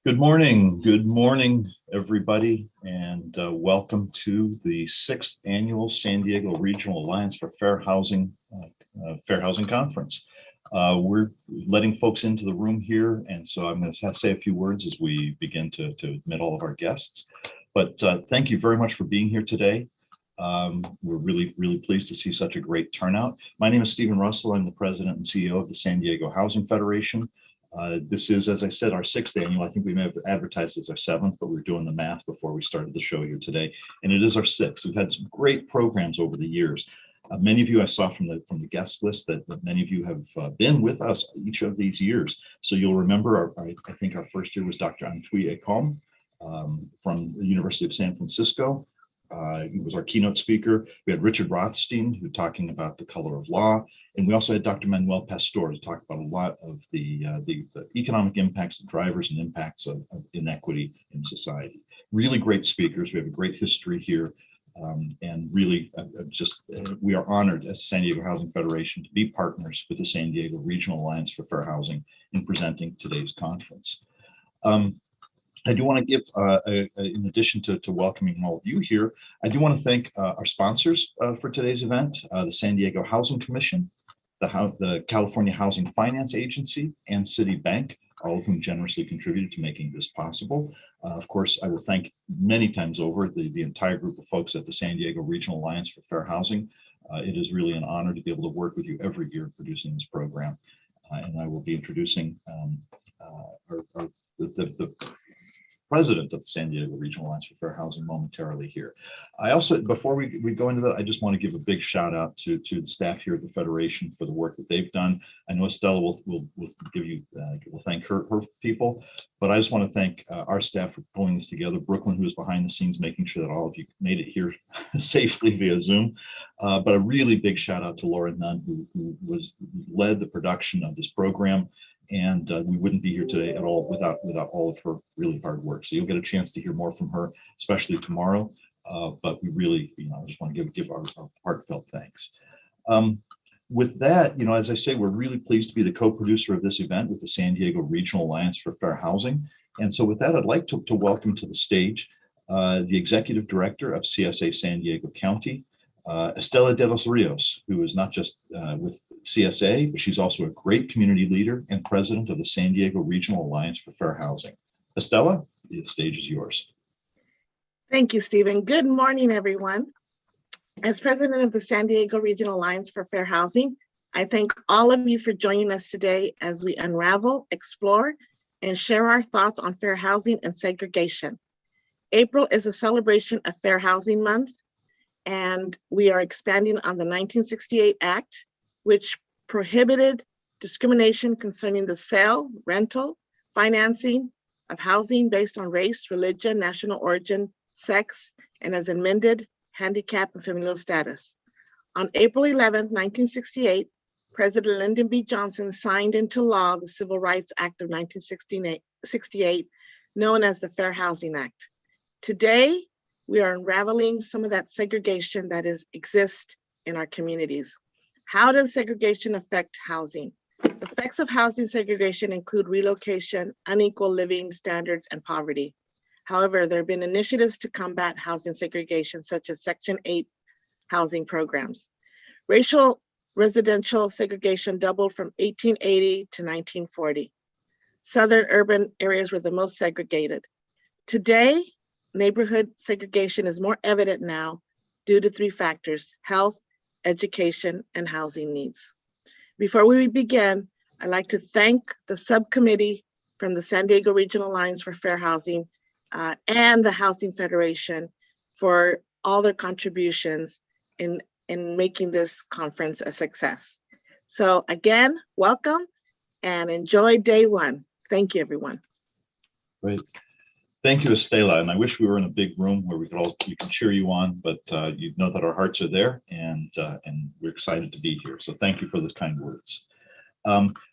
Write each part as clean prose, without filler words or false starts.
Good morning, everybody, and welcome to the 6th Annual San Diego Regional Alliance for Fair Housing Conference. We're letting folks into the room here, and so I'm going to say a few words as we begin to admit all of our guests. But thank you very much for being here today. We're really pleased to see such a great turnout. My name is Stephen Russell. I'm the president and CEO of the San Diego Housing Federation. This is, as I said, our 6th annual. I think we may have advertised as our 7th, but we were doing the math before we started the show here today. And it is our 6th. We've had some great programs over the years. Many of you I saw from the guest list that many of you have been with us each of these years. So you'll remember, I think our first year was Dr. Antwi Ekom from the University of San Francisco. He was our keynote speaker. We had Richard Rothstein, who talking about the color of law. And we also had Dr. Manuel Pastor to talk about a lot of the economic impacts, the drivers and impacts of inequity in society. Really great speakers. We have a great history here. And really we are honored as the San Diego Housing Federation to be partners with the San Diego Regional Alliance for Fair Housing in presenting today's conference. I do want to give, in addition to welcoming all of you here, I do want to thank our sponsors for today's event, the San Diego Housing Commission, the California Housing Finance Agency, and Citibank, all of whom generously contributed to making this possible. Of course, I will thank many times over the entire group of folks at the San Diego Regional Alliance for Fair Housing. It is really an honor to be able to work with you every year producing this program. And I will be introducing the president of the San Diego Regional Alliance for Fair Housing momentarily here. I also, before we go into that, I just want to give a big shout out to the staff here at the Federation for the work that they've done. I know Estella will give you, will thank her people, but I just want to thank our staff for pulling this together. Brooklyn, who is behind the scenes, making sure that all of you made it here safely via Zoom. But a really big shout out to Laura Nunn, who led the production of this program. And we wouldn't be here today at all without all of her really hard work. So you'll get a chance to hear more from her, especially tomorrow. But we really, I just want to give our heartfelt thanks. With that, as I say, we're really pleased to be the co-producer of this event with the San Diego Regional Alliance for Fair Housing. And so with that, I'd like to welcome to the stage the Executive Director of CSA San Diego County, Estella de los Rios, who is not just with CSA, but she's also a great community leader and president of the San Diego Regional Alliance for Fair Housing. Estella, the stage is yours. Thank you, Stephen. Good morning, everyone. As president of the San Diego Regional Alliance for Fair Housing, I thank all of you for joining us today as we unravel, explore, and share our thoughts on fair housing and segregation. April is a celebration of Fair Housing Month, and we are expanding on the 1968 Act, which prohibited discrimination concerning the sale, rental, financing of housing based on race, religion, national origin, sex, and as amended, handicap and familial status. On April 11, 1968, President Lyndon B. Johnson signed into law the Civil Rights Act of 1968, known as the Fair Housing Act. Today, we are unraveling some of that segregation that exists in our communities. How does segregation affect housing? The effects of housing segregation include relocation, unequal living standards, and poverty. However, there have been initiatives to combat housing segregation, such as Section 8 housing programs. Racial residential segregation doubled from 1880 to 1940. Southern urban areas were the most segregated. Today, neighborhood segregation is more evident now due to 3 factors: health, education, and housing needs. Before we begin, I'd like to thank the subcommittee from the San Diego Regional Alliance for Fair Housing and the Housing Federation for all their contributions in making this conference a success. So again, welcome and enjoy day 1. Thank you, everyone. Great. Thank you, Estella. And I wish we were in a big room where we can cheer you on, but you know that our hearts are there and we're excited to be here. So thank you for those kind words.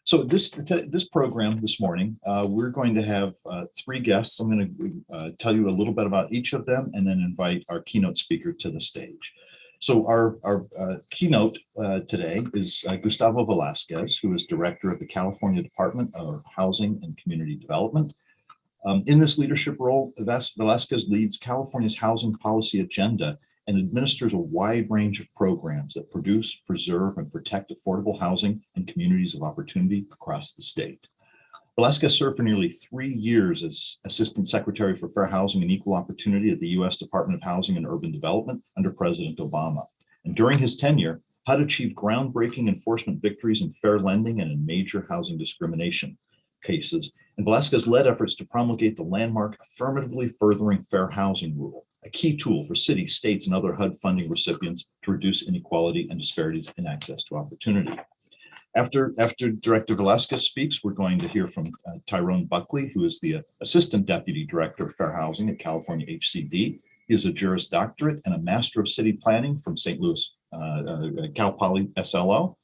So this program this morning, we're going to have 3 guests. I'm going to tell you a little bit about each of them and then invite our keynote speaker to the stage. So our keynote today is Gustavo Velazquez, who is director of the California Department of Housing and Community Development. In this leadership role, Velazquez leads California's housing policy agenda and administers a wide range of programs that produce, preserve, and protect affordable housing and communities of opportunity across the state. Velazquez served for nearly 3 years as Assistant Secretary for Fair Housing and Equal Opportunity at the U.S. Department of Housing and Urban Development under President Obama. And during his tenure, HUD achieved groundbreaking enforcement victories in fair lending and in major housing discrimination cases. And Velazquez led efforts to promulgate the landmark Affirmatively Furthering Fair Housing Rule, a key tool for cities, states, and other HUD funding recipients to reduce inequality and disparities in access to opportunity. After Director Velazquez speaks, we're going to hear from Tyrone Buckley, who is the Assistant Deputy Director of Fair Housing at California HCD. He has a Juris Doctorate and a Master of City Planning from St. Louis, Cal Poly SLO.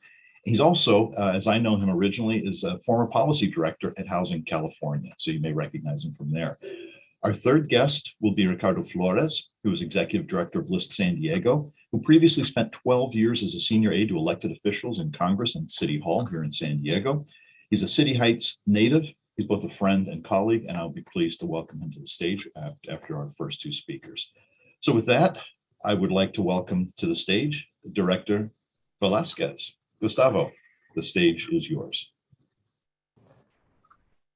He's also, as I know him originally, is a former policy director at Housing California, so you may recognize him from there. Our third guest will be Ricardo Flores, who is Executive Director of Lisk San Diego, who previously spent 12 years as a senior aide to elected officials in Congress and City Hall here in San Diego. He's a City Heights native. He's both a friend and colleague, and I'll be pleased to welcome him to the stage after our first two speakers. So with that, I would like to welcome to the stage Director Velazquez. Gustavo, the stage is yours.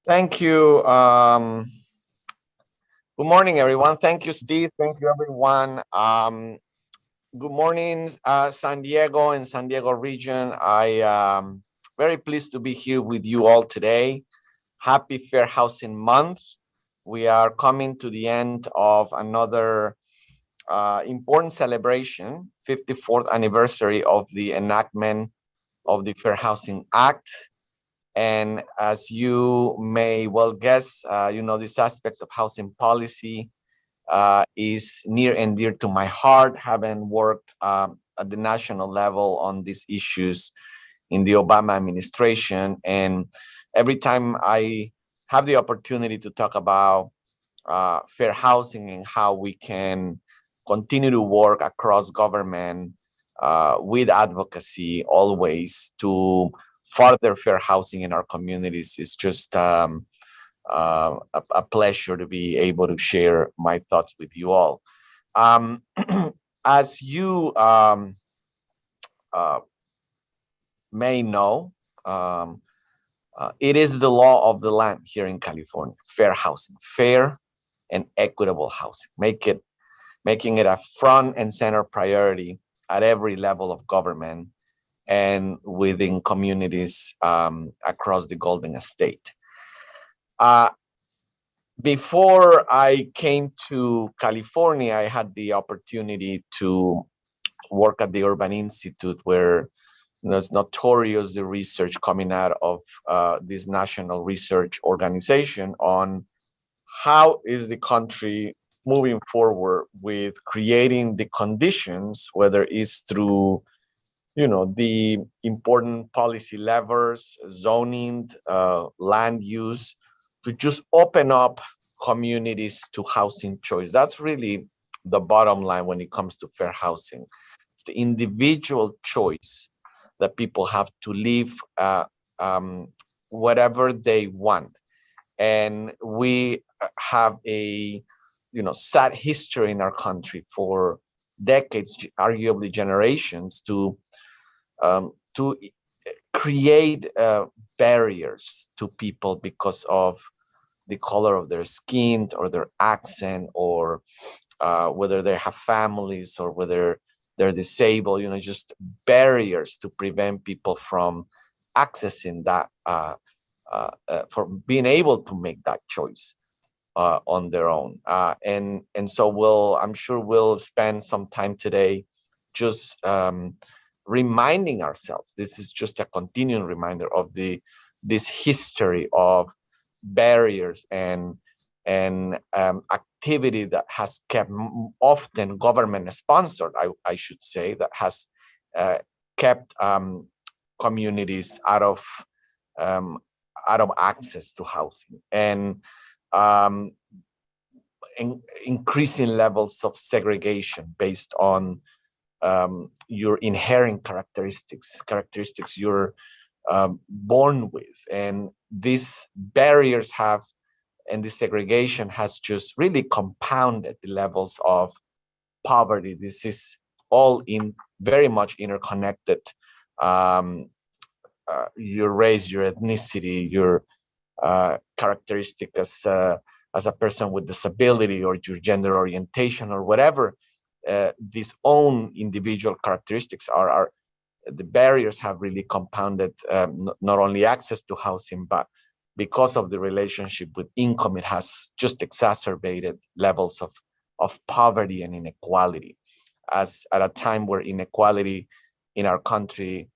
Thank you. Good morning, everyone. Thank you, Steve. Thank you, everyone. Good morning, San Diego and San Diego region. I am very pleased to be here with you all today. Happy Fair Housing Month. We are coming to the end of another important celebration, 54th anniversary of the enactment of the Fair Housing Act. And as you may well guess, this aspect of housing policy is near and dear to my heart, having worked at the national level on these issues in the Obama administration. And every time I have the opportunity to talk about fair housing and how we can continue to work across government with advocacy always to further fair housing in our communities, is just a pleasure to be able to share my thoughts with you all. As you may know, it is the law of the land here in California: fair housing, fair and equitable housing, making it a front and center priority at every level of government and within communities across the Golden State. Before I came to California, I had the opportunity to work at the Urban Institute, where there's notorious the research coming out of this national research organization on how is the country moving forward with creating the conditions, whether it's through the important policy levers, zoning, land use, to just open up communities to housing choice. That's really the bottom line when it comes to fair housing. It's the individual choice that people have to live whatever they want. And we have a sad history in our country for decades, arguably generations, to create barriers to people because of the color of their skin or their accent, or whether they have families or whether they're disabled, just barriers to prevent people from accessing that, for being able to make that choice on their own. And so I'm sure we'll spend some time today just reminding ourselves. This is just a continuing reminder of this history of barriers and activity that has kept, often government sponsored, I should say, that has kept communities out of access to housing, and increasing levels of segregation based on your inherent characteristics you're born with. And these barriers have this segregation has just really compounded the levels of poverty. This is all very much interconnected. Your race, your ethnicity, your characteristic as a person with disability, or your gender orientation, or whatever these own individual characteristics are the barriers have really compounded not only access to housing, but because of the relationship with income, it has just exacerbated levels of poverty and inequality. As at a time where inequality in our country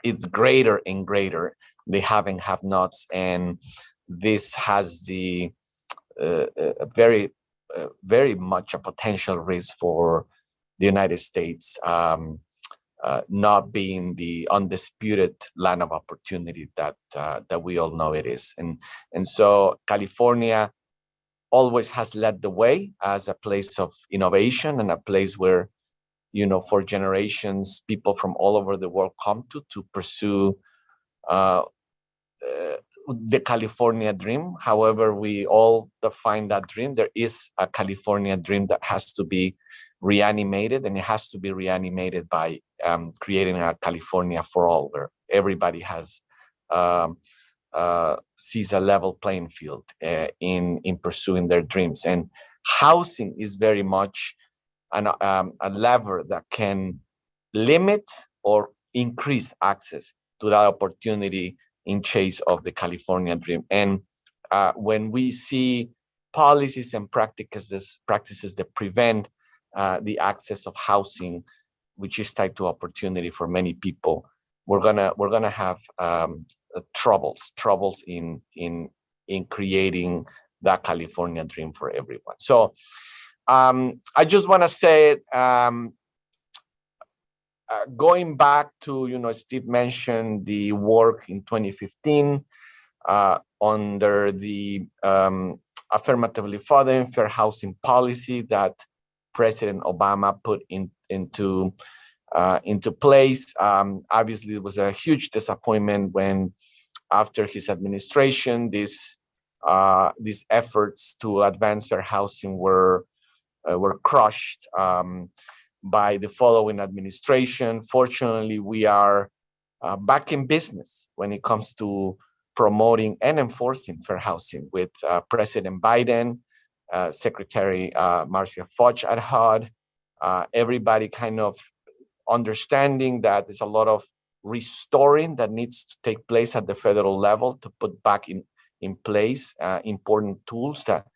is greater and greater, the have and have-nots, and this has the very much a potential risk for the United States not being the undisputed land of opportunity that we all know it is. And so California always has led the way as a place of innovation and a place where, for generations, people from all over the world come to pursue the California dream. However, we all define that dream. There is a California dream that has to be reanimated, and it has to be reanimated by creating a California for all, where everybody has sees a level playing field in pursuing their dreams. And housing is very much a lever that can limit or increase access to that opportunity in chase of the California dream. And when we see policies and practices that prevent the access of housing, which is tied to opportunity for many people, we're gonna have troubles in creating that California dream for everyone. So I just want to say, going back to, Steve mentioned the work in 2015 under the affirmatively fathering fair housing policy that President Obama put into place. Obviously, it was a huge disappointment when, after his administration, these efforts to advance fair housing were crushed by the following administration. Fortunately, we are back in business when it comes to promoting and enforcing fair housing with President Biden, Secretary Marcia Fudge at HUD, everybody kind of understanding that there's a lot of restoring that needs to take place at the federal level to put back in place important tools that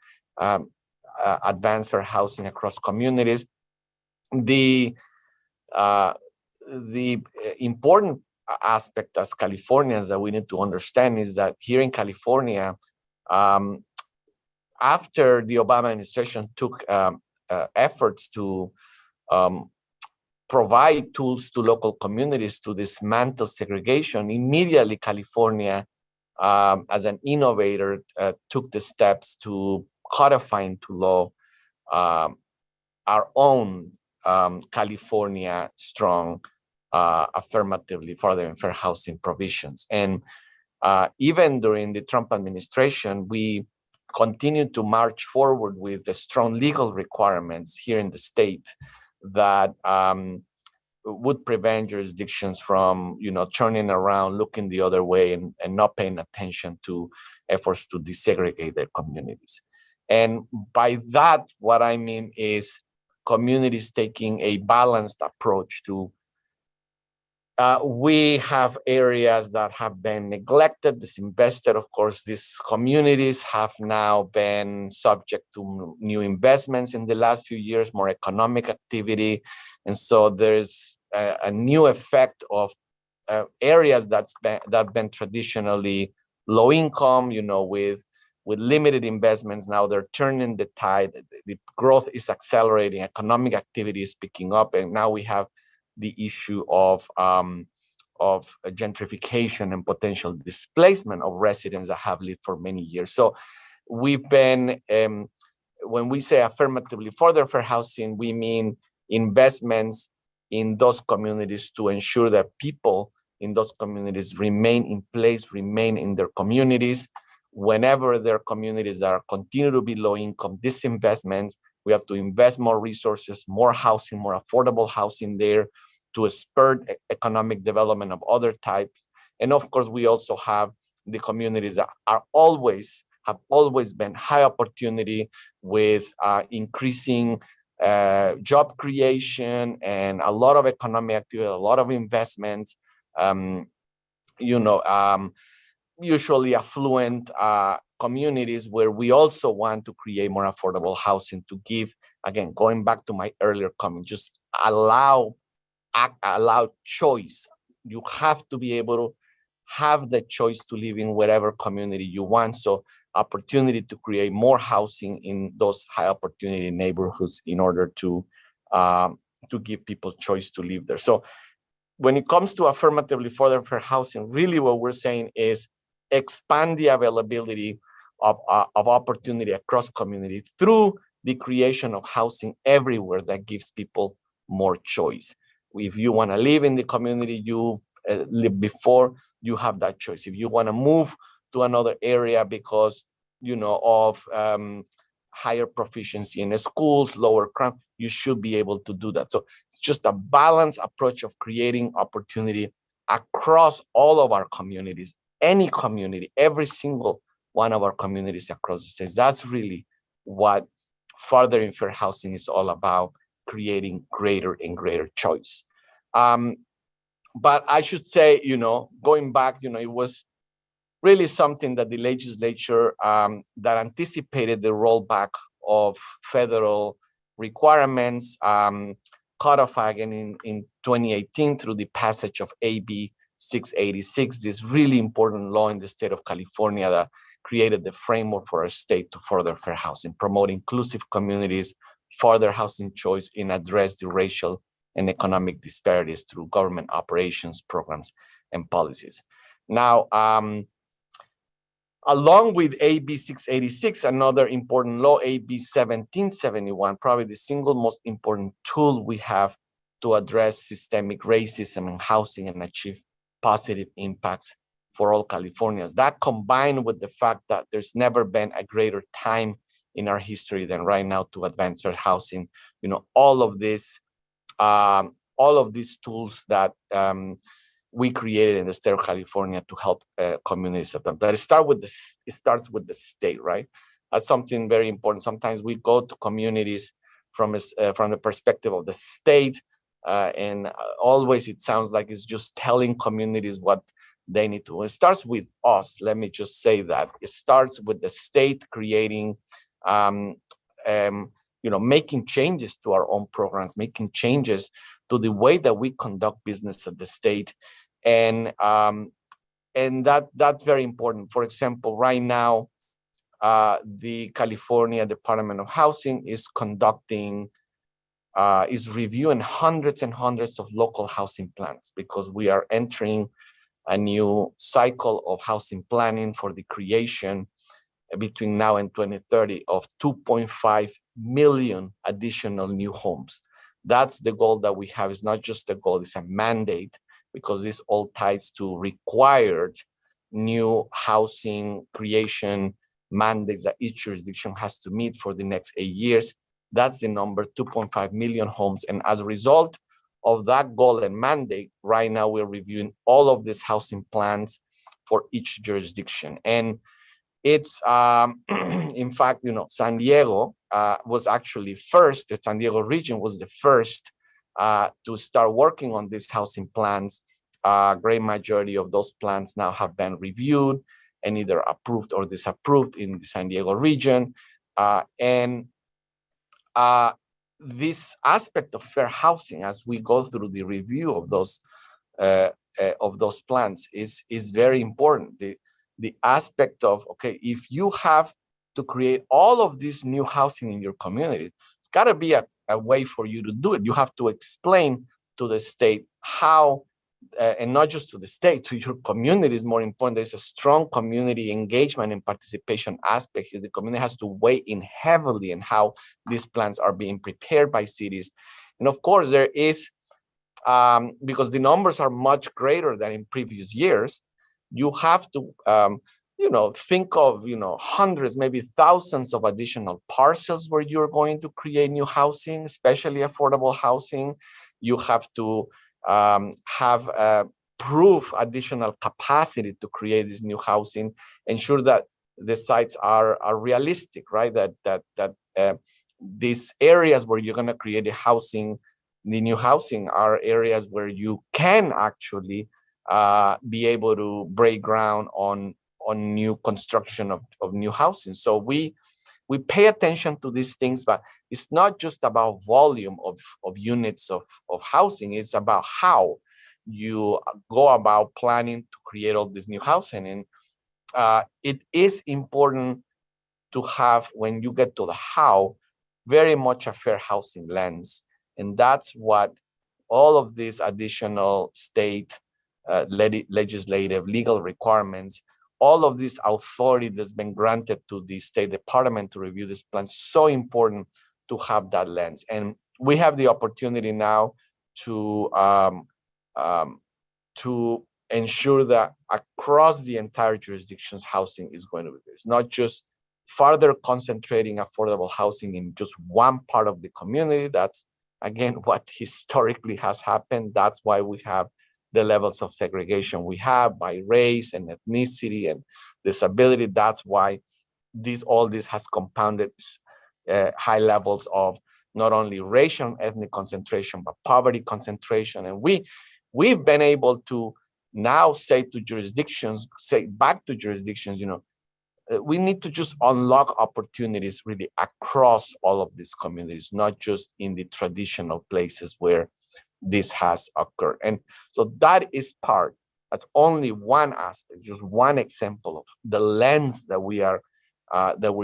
advance fair housing across communities. The important aspect as Californians that we need to understand is that here in California, after the Obama administration took efforts to provide tools to local communities to dismantle segregation, immediately California, as an innovator, took the steps to codify into law our own California strong affirmatively fathering fair housing provisions. And even during the Trump administration, we continued to march forward with the strong legal requirements here in the state that would prevent jurisdictions from, turning around, looking the other way, and not paying attention to efforts to desegregate their communities. And by that, what I mean is communities taking a balanced approach to we have areas that have been neglected, disinvested. Of course, these communities have now been subject to new investments in the last few years, more economic activity. And so there's a new effect of areas that have been traditionally low income, with limited investments. Now they're turning the tide. The growth is accelerating, economic activity is picking up, and now we have the issue of gentrification and potential displacement of residents that have lived for many years. So we've been, when we say affirmatively further fair housing, we mean investments in those communities to ensure that people in those communities remain in place, remain in their communities. whenever there are communities that are continue to be low income, disinvestments, we have to invest more resources, more housing, more affordable housing there to spur economic development of other types. And of course, we also have the communities that have always been high opportunity with increasing job creation and a lot of economic activity, a lot of investments, usually affluent communities where we also want to create more affordable housing to give, again, going back to my earlier comment, just allow choice. You have to be able to have the choice to live in whatever community you want. So opportunity to create more housing in those high opportunity neighborhoods in order to give people choice to live there. So when it comes to affirmatively for fair housing, really what we're saying is expand the availability of opportunity across community through the creation of housing everywhere that gives people more choice. If you want to live in the community you lived before, you have that choice. If you want to move to another area because of higher proficiency in the schools, lower crime, you should be able to do that. So it's just a balanced approach of creating opportunity across all of our communities, any community, every single one of our communities across the states. That's really what furthering fair housing is all about, creating greater and greater choice. But I should say, going back, it was really something that the legislature that anticipated the rollback of federal requirements, codified again in 2018 through the passage of AB 686, this really important law in the state of California that created the framework for our state to further fair housing, promote inclusive communities, further housing choice, and address the racial and economic disparities through government operations, programs, and policies. Now, along with AB 686, another important law, AB 1771, probably the single most important tool we have to address systemic racism in housing and achieve positive impacts for all Californians. That combined with the fact that there's never been a greater time in our history than right now to advance fair housing, all of these tools that we created in the state of California to help communities of them. But it starts with the state, right? That's something very important. Sometimes we go to communities from the perspective of the state, and always it sounds like it's just telling communities what they need to. It starts with us. Let me just say that it starts with the state creating, making changes to our own programs, making changes to the way that we conduct business at the state. And that's very important. For example, right now, the California Department of Housing is reviewing hundreds and hundreds of local housing plans because we are entering a new cycle of housing planning for the creation between now and 2030 of 2.5 million additional new homes. That's the goal that we have. It's not just a goal, it's a mandate, because this all ties to required new housing creation mandates that each jurisdiction has to meet for the next 8 years. That's the number, 2.5 million homes. And as a result of that goal and mandate, right now we're reviewing all of these housing plans for each jurisdiction. And it's, in fact, San Diego was actually first, the San Diego region was the first to start working on these housing plans. Great majority of those plans now have been reviewed and either approved or disapproved in the San Diego region. And this aspect of fair housing, as we go through the review of those plans, is very important. The aspect of, okay, if you have to create all of this new housing in your community, it's got to be a way for you to do it. You have to explain to the state how, and not just to the state, to your community is more important. There's a strong community engagement and participation aspect here. The community has to weigh in heavily in how these plans are being prepared by cities. And of course, there is, because the numbers are much greater than in previous years, you have to think of, hundreds, maybe thousands of additional parcels where you're going to create new housing, especially affordable housing. You have to have proof additional capacity to create this new housing, ensure that the sites are realistic, right? That these areas where you're going to create the new housing are areas where you can actually be able to break ground on new construction of new housing. So we pay attention to these things, but it's not just about volume of units of housing. It's about how you go about planning to create all this new housing. And it is important to have, when you get to the how, very much a fair housing lens. And that's what all of these additional state legislative legal requirements, all of this authority that's been granted to the State Department to review this plan, so important to have that lens. And we have the opportunity now to ensure that across the entire jurisdictions, housing is going to be. It's not just further concentrating affordable housing in just one part of the community. That's, again, what historically has happened. That's why we have the levels of segregation we have by race and ethnicity and disability. That's why all this has compounded high levels of not only racial and ethnic concentration, but poverty concentration. And we've been able to now say back to jurisdictions, we need to just unlock opportunities really across all of these communities, not just in the traditional places where this has occurred. And so that's only one aspect, just one example of the lens that we're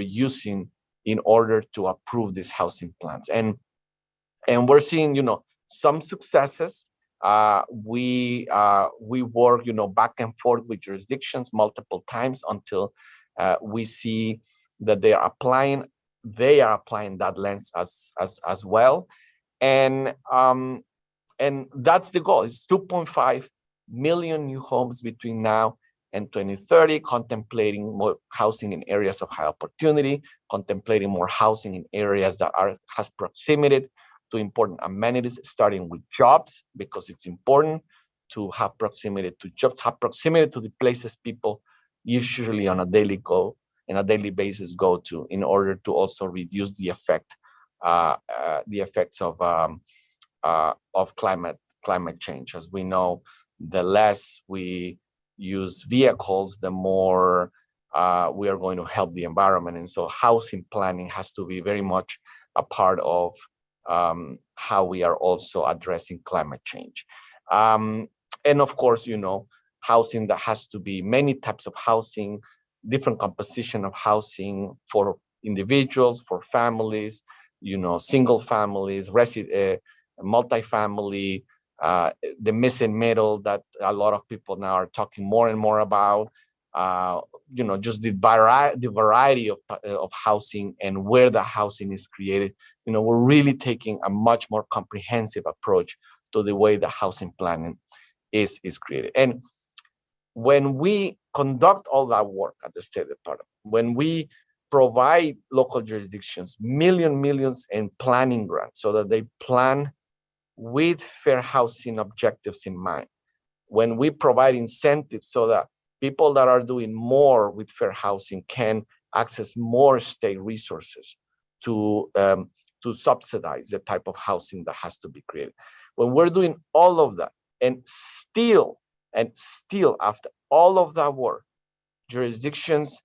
using in order to approve these housing plans. And we're seeing, some successes. We work, back and forth with jurisdictions multiple times until we see that they are applying that lens as well. And that's the goal. It's 2.5 million new homes between now and 2030, contemplating more housing in areas of high opportunity, contemplating more housing in areas that has proximity to important amenities, starting with jobs, because it's important to have proximity to jobs, have proximity to the places people usually on a daily basis go to, in order to also reduce the effects of climate change. As we know, the less we use vehicles, the more we are going to help the environment. And so housing planning has to be very much a part of how we are also addressing climate change. And of course, housing that has to be many types of housing, different composition of housing for individuals, for families, single families, multifamily, the missing middle that a lot of people now are talking more and more about, just the variety of housing and where the housing is created. We're really taking a much more comprehensive approach to the way the housing planning is created. And when we conduct all that work at the State Department, when we provide local jurisdictions millions in planning grants so that they plan with fair housing objectives in mind, when we provide incentives so that people that are doing more with fair housing can access more state resources to subsidize the type of housing that has to be created. When we're doing all of that, and still after all of that work, jurisdictions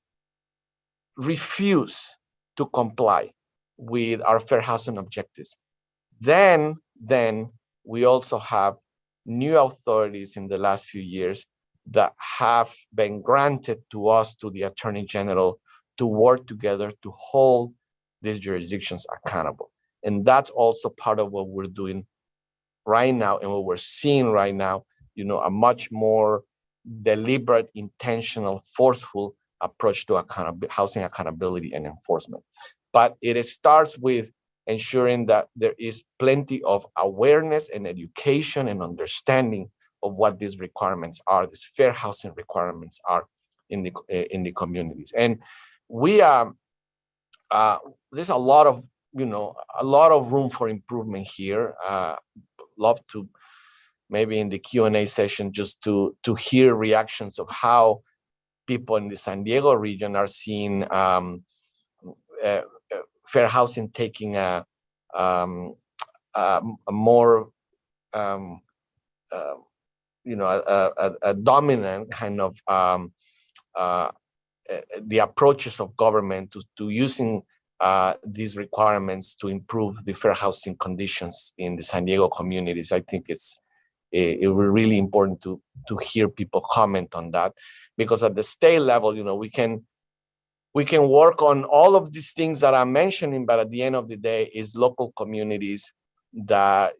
refuse to comply with our fair housing objectives, then we also have new authorities in the last few years that have been granted to us, to the Attorney General, to work together to hold these jurisdictions accountable. And that's also part of what we're doing right now and what we're seeing right now, a much more deliberate, intentional, forceful approach to housing accountability and enforcement. But it starts with ensuring that there is plenty of awareness and education and understanding of what these requirements are, these fair housing requirements are, in the communities. And we there's a lot of room for improvement here. Love to maybe in the Q&A session just to hear reactions of how people in the San Diego region are seeing fair housing taking a more a dominant kind of the approaches of government to using these requirements to improve the fair housing conditions in the San Diego communities. I think it will really important to hear people comment on that, because at the state level, we can work on all of these things that I'm mentioning, but at the end of the day, is local communities that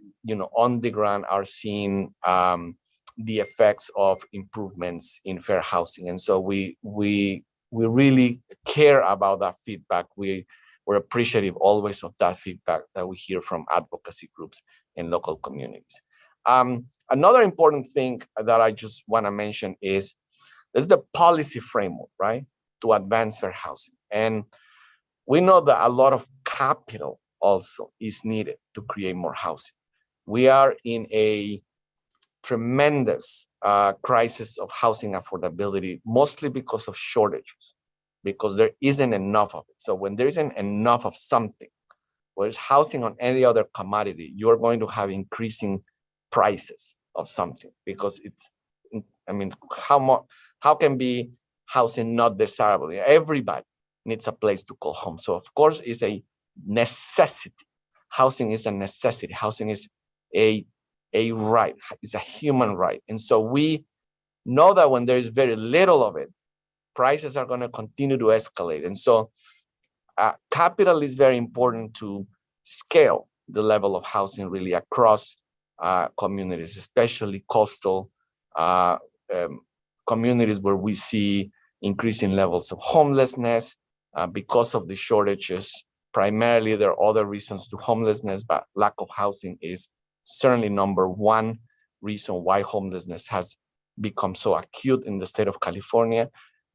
on the ground are seeing the effects of improvements in fair housing, and so we really care about that feedback. We're appreciative always of that feedback that we hear from advocacy groups in local communities. Another important thing that I just want to mention is the policy framework, right, to advance fair housing. And we know that a lot of capital also is needed to create more housing. We are in a tremendous crisis of housing affordability, mostly because of shortages, because there isn't enough of it. So when there isn't enough of something, whereas housing on any other commodity, you're going to have increasing prices of something, because how can be housing not desirable? Everybody needs a place to call home. So of course it's a necessity. Housing is a necessity. Housing is a right. It's a human right. And so we know that when there is very little of it, prices are going to continue to escalate. And so capital is very important to scale the level of housing really across communities, especially coastal communities where we see increasing levels of homelessness because of the shortages. Primarily, there are other reasons to homelessness, but lack of housing is certainly number one reason why homelessness has become so acute in the state of California.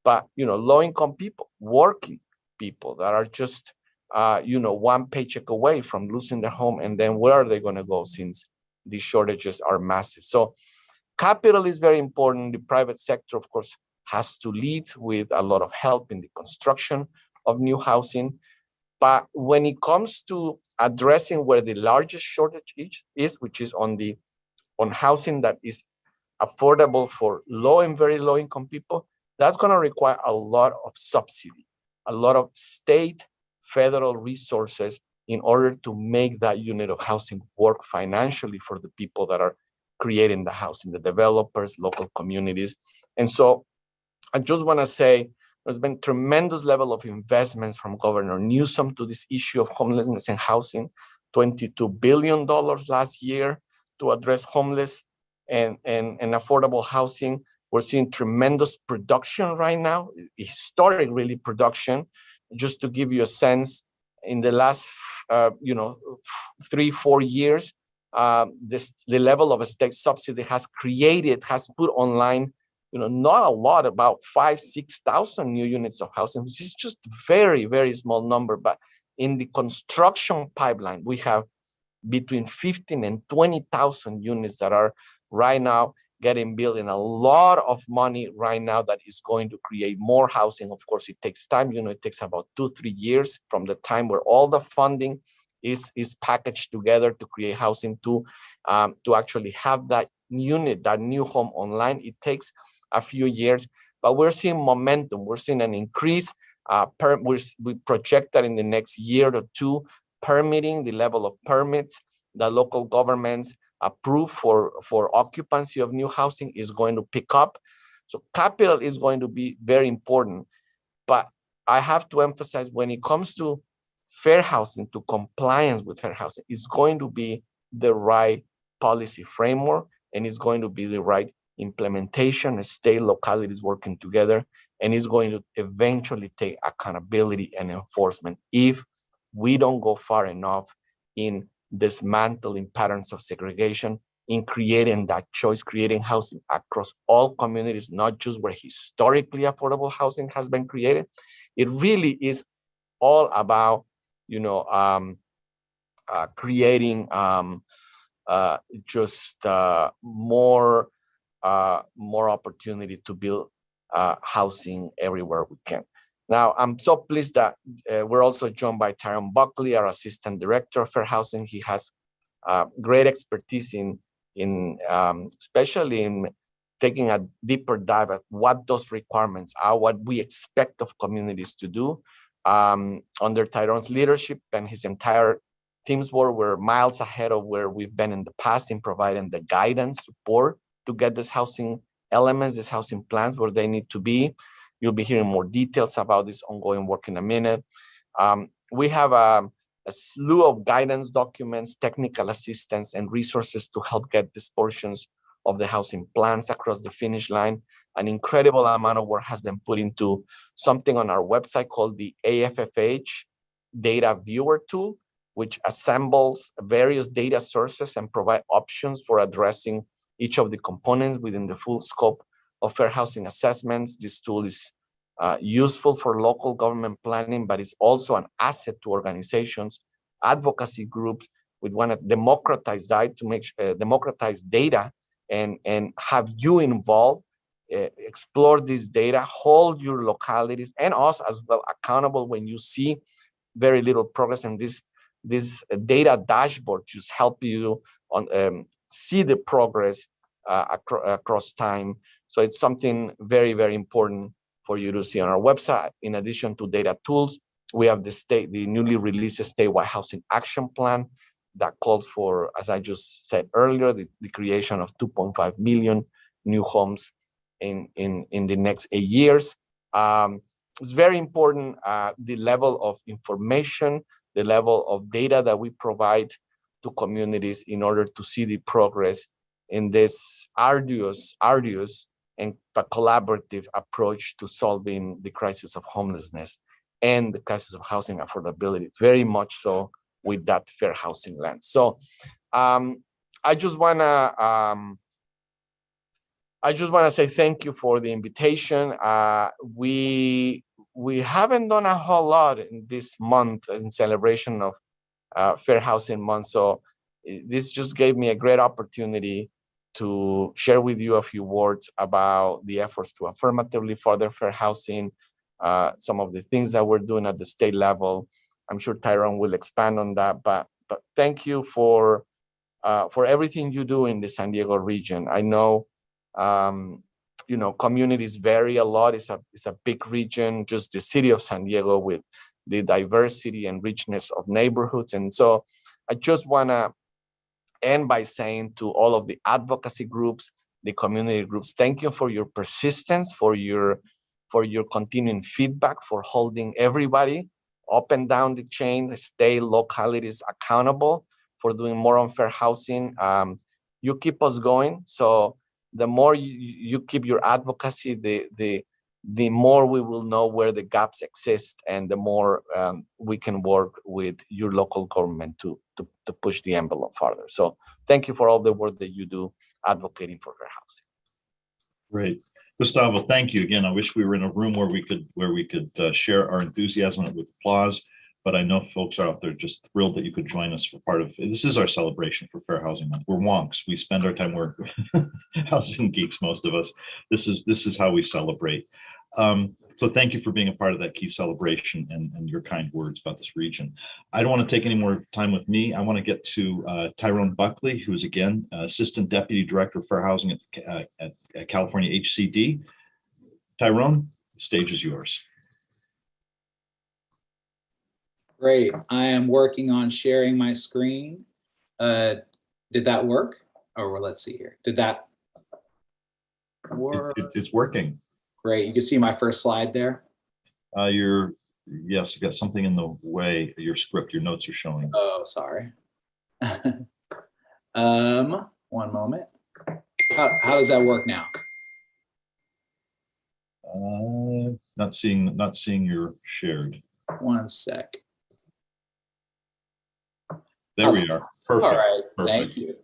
But low-income people, working people that are just one paycheck away from losing their home, and then where are they going to go since these shortages are massive? So capital is very important. The private sector, of course, has to lead with a lot of help in the construction of new housing. But when it comes to addressing where the largest shortage is, which is on housing that is affordable for low and very low income people, that's going to require a lot of subsidy, a lot of state, federal resources in order to make that unit of housing work financially for the people that are creating the housing, the developers, local communities. And so I just want to say there's been tremendous level of investments from Governor Newsom to this issue of homelessness and housing, $22 billion last year to address homeless and affordable housing. We're seeing tremendous production right now, historic really production. Just to give you a sense, in the last 3-4 years, the level of state subsidy has put online, not a lot, about 5,000-6,000 new units of housing, which is just very, very small number. But in the construction pipeline, we have between 15,000 and 20,000 units that are right now getting built, and a lot of money right now that is going to create more housing. Of course, it takes time. It takes about 2-3 years from the time where all the funding is packaged together to create housing to actually have that unit, that new home online. It takes a few years, but we're seeing momentum. We're seeing an increase. We project that in the next year or two, permitting, the level of permits that local governments approve for occupancy of new housing is going to pick up. So capital is going to be very important. But I have to emphasize, when it comes to fair housing, to compliance with fair housing, it's going to be the right policy framework, and it's going to be the right implementation, state localities working together, and it's going to eventually take accountability and enforcement if we don't go far enough in dismantling patterns of segregation in creating that choice, creating housing across all communities, not just where historically affordable housing has been created. It really is all about, creating more opportunity to build housing everywhere we can. Now, I'm so pleased that we're also joined by Tyrone Buckley, our Assistant Director of Fair Housing. He has great expertise in especially in taking a deeper dive at what those requirements are, what we expect of communities to do. Under Tyrone's leadership and his entire team's work, we're miles ahead of where we've been in the past in providing the guidance, support to get this housing elements, these housing plans where they need to be. You'll be hearing more details about this ongoing work in a minute. We have a slew of guidance documents, technical assistance, and resources to help get these portions of the housing plans across the finish line. An incredible amount of work has been put into something on our website called the AFFH Data Viewer Tool, which assembles various data sources and provide options for addressing each of the components within the full scope of fair housing assessments. This tool is useful for local government planning, but is also an asset to organizations, advocacy groups. We want to democratize that to make democratize data and have you involved, explore this data, hold your localities and us as well accountable when you see very little progress. And this data dashboard just help you on see the progress across time. So it's something very, very important for you to see on our website. In addition to data tools, we have the newly released statewide housing action plan that calls for, as I just said earlier, the creation of 2.5 million new homes in the next 8 years. It's very important, the level of information, the level of data that we provide to communities in order to see the progress in this arduous and collaborative approach to solving the crisis of homelessness and the crisis of housing affordability, very much so with that fair housing lens. So I just wanna say thank you for the invitation. We haven't done a whole lot in this month in celebration of Fair Housing Month, so this just gave me a great opportunity to share with you a few words about the efforts to affirmatively further fair housing, some of the things that we're doing at the state level. I'm sure Tyrone will expand on that, but thank you for everything you do in the San Diego region. I know, communities vary a lot. It's a big region, just the city of San Diego with the diversity and richness of neighborhoods. And so I just wanna end by saying to all of the advocacy groups, the community groups, thank you for your persistence, for your continuing feedback, for holding everybody up and down the chain, state localities accountable for doing more on fair housing. You keep us going. So the more you keep your advocacy, the more we will know where the gaps exist, and the more we can work with your local government to push the envelope farther. So thank you for all the work that you do advocating for fair housing. Great. Gustavo, thank you again. I wish we were in a room where we could share our enthusiasm with applause, but I know folks are out there just thrilled that you could join us for part of this. Is our celebration for Fair Housing Month. We're wonks. We spend our time, we're housing geeks, most of us. This is how we celebrate. So thank you for being a part of that key celebration and your kind words about this region. I don't want to take any more time with me. I want to get to Tyrone Buckley, who's again Assistant Deputy Director of Fair Housing at California HCD. Tyrone, the stage is yours. Great. I am working on sharing my screen. Did that work? Or let's see here. Did that work? It's working. Great. You can see my first slide there. Yes, you got something in the way. Your script, your notes are showing. Oh, sorry. One moment. How does that work now? Not seeing your shared. One sec. There we are. Perfect. All right. Perfect. Thank you.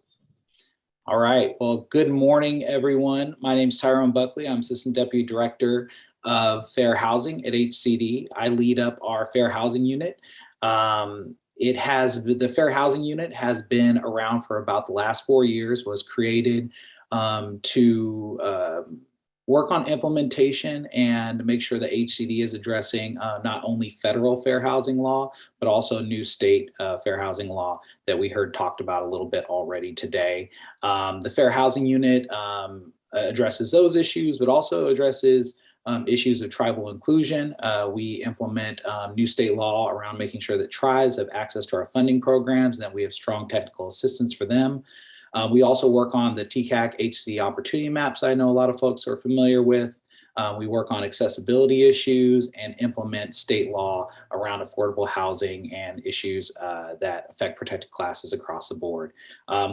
All right. Well, good morning, everyone. My name is Tyrone Buckley. I'm Assistant Deputy Director of Fair Housing at HCD. I lead up our Fair Housing Unit. The Fair Housing Unit has been around for about the last 4 years, was created to work on implementation and make sure that HCD is addressing not only federal fair housing law, but also new state fair housing law that we heard talked about a little bit already today. The Fair Housing Unit addresses those issues, but also addresses issues of tribal inclusion. We implement new state law around making sure that tribes have access to our funding programs and that we have strong technical assistance for them. We also work on the TCAC HC opportunity maps I know a lot of folks are familiar with. We work on accessibility issues and implement state law around affordable housing and issues that affect protected classes across the board.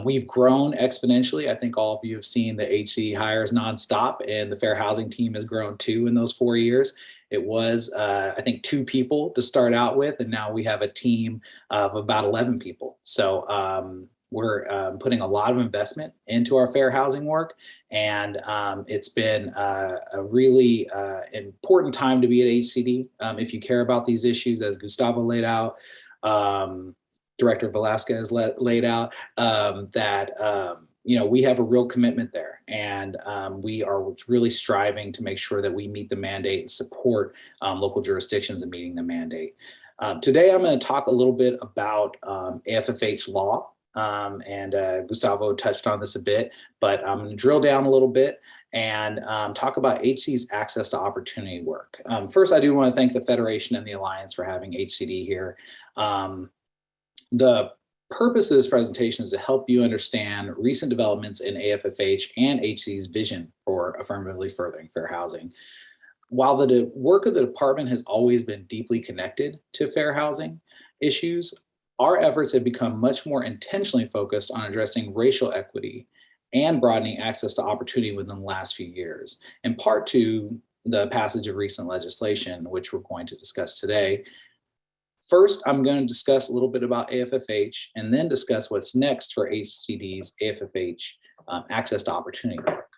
We've grown exponentially. I think all of you have seen the HC hires nonstop, and the fair housing team has grown too in those 4 years. It was, I think, 2 people to start out with, and now we have a team of about 11 people. So we're putting a lot of investment into our fair housing work, and it's been a really important time to be at HCD. If you care about these issues, as Gustavo laid out, Director Velazquez laid out, that we have a real commitment there, and we are really striving to make sure that we meet the mandate and support local jurisdictions in meeting the mandate. Today, I'm going to talk a little bit about AFFH law. And Gustavo touched on this a bit, but I'm going to drill down a little bit and talk about HC's access to opportunity work. First, I do want to thank the Federation and the Alliance for having HCD here. The purpose of this presentation is to help you understand recent developments in AFFH and HC's vision for affirmatively furthering fair housing. While the work of the department has always been deeply connected to fair housing issues, our efforts have become much more intentionally focused on addressing racial equity and broadening access to opportunity within the last few years, in part to the passage of recent legislation, which we're going to discuss today. First, I'm going to discuss a little bit about AFFH and then discuss what's next for HCD's AFFH access to opportunity work.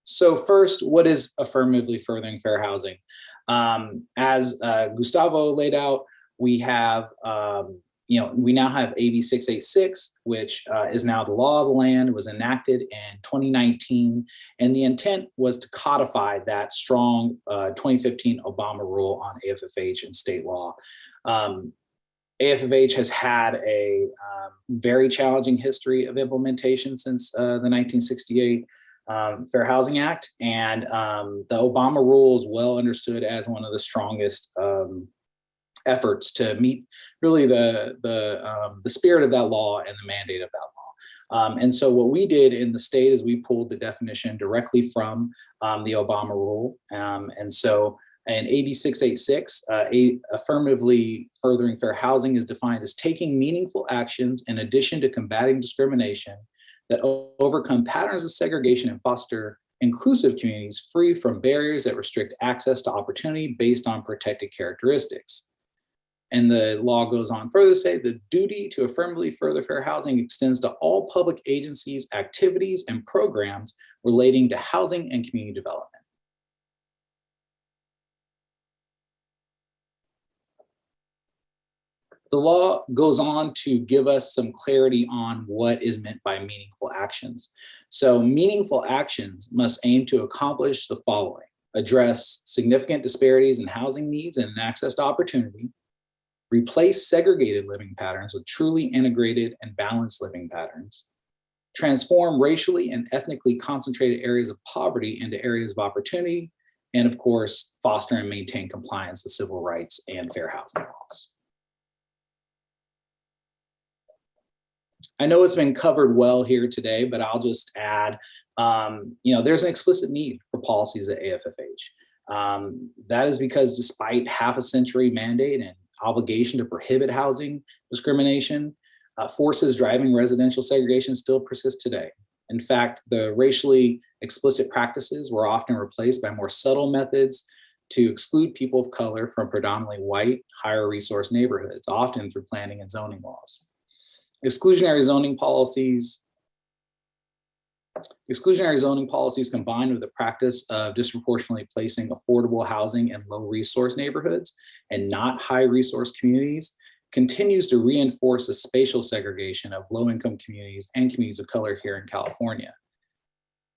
So first, what is affirmatively furthering fair housing? As Gustavo laid out, we have, we now have AB 686, which is now the law of the land. It was enacted in 2019, and the intent was to codify that strong 2015 Obama rule on AFFH and state law. AFFH has had a very challenging history of implementation since the 1968 Fair Housing Act, and the Obama rule is well understood as one of the strongest efforts to meet really the spirit of that law and the mandate of that law. And so what we did in the state is we pulled the definition directly from the Obama rule. And so in AB 686, affirmatively furthering fair housing is defined as taking meaningful actions in addition to combating discrimination that overcome patterns of segregation and foster inclusive communities free from barriers that restrict access to opportunity based on protected characteristics. And the law goes on further to say the duty to affirmatively further fair housing extends to all public agencies, activities, and programs relating to housing and community development. The law goes on to give us some clarity on what is meant by meaningful actions. So meaningful actions must aim to accomplish the following: address significant disparities in housing needs and access to opportunity, replace segregated living patterns with truly integrated and balanced living patterns, transform racially and ethnically concentrated areas of poverty into areas of opportunity, and of course, foster and maintain compliance with civil rights and fair housing laws. I know it's been covered well here today, but I'll just add, there's an explicit need for policies at AFFH. That is because despite half a century mandate and obligation to prohibit housing discrimination, forces driving residential segregation still persist today. In fact, the racially explicit practices were often replaced by more subtle methods to exclude people of color from predominantly white, higher resource neighborhoods, often through planning and zoning laws. Exclusionary zoning policies combined with the practice of disproportionately placing affordable housing in low resource neighborhoods and not high resource communities continues to reinforce the spatial segregation of low income communities and communities of color here in California.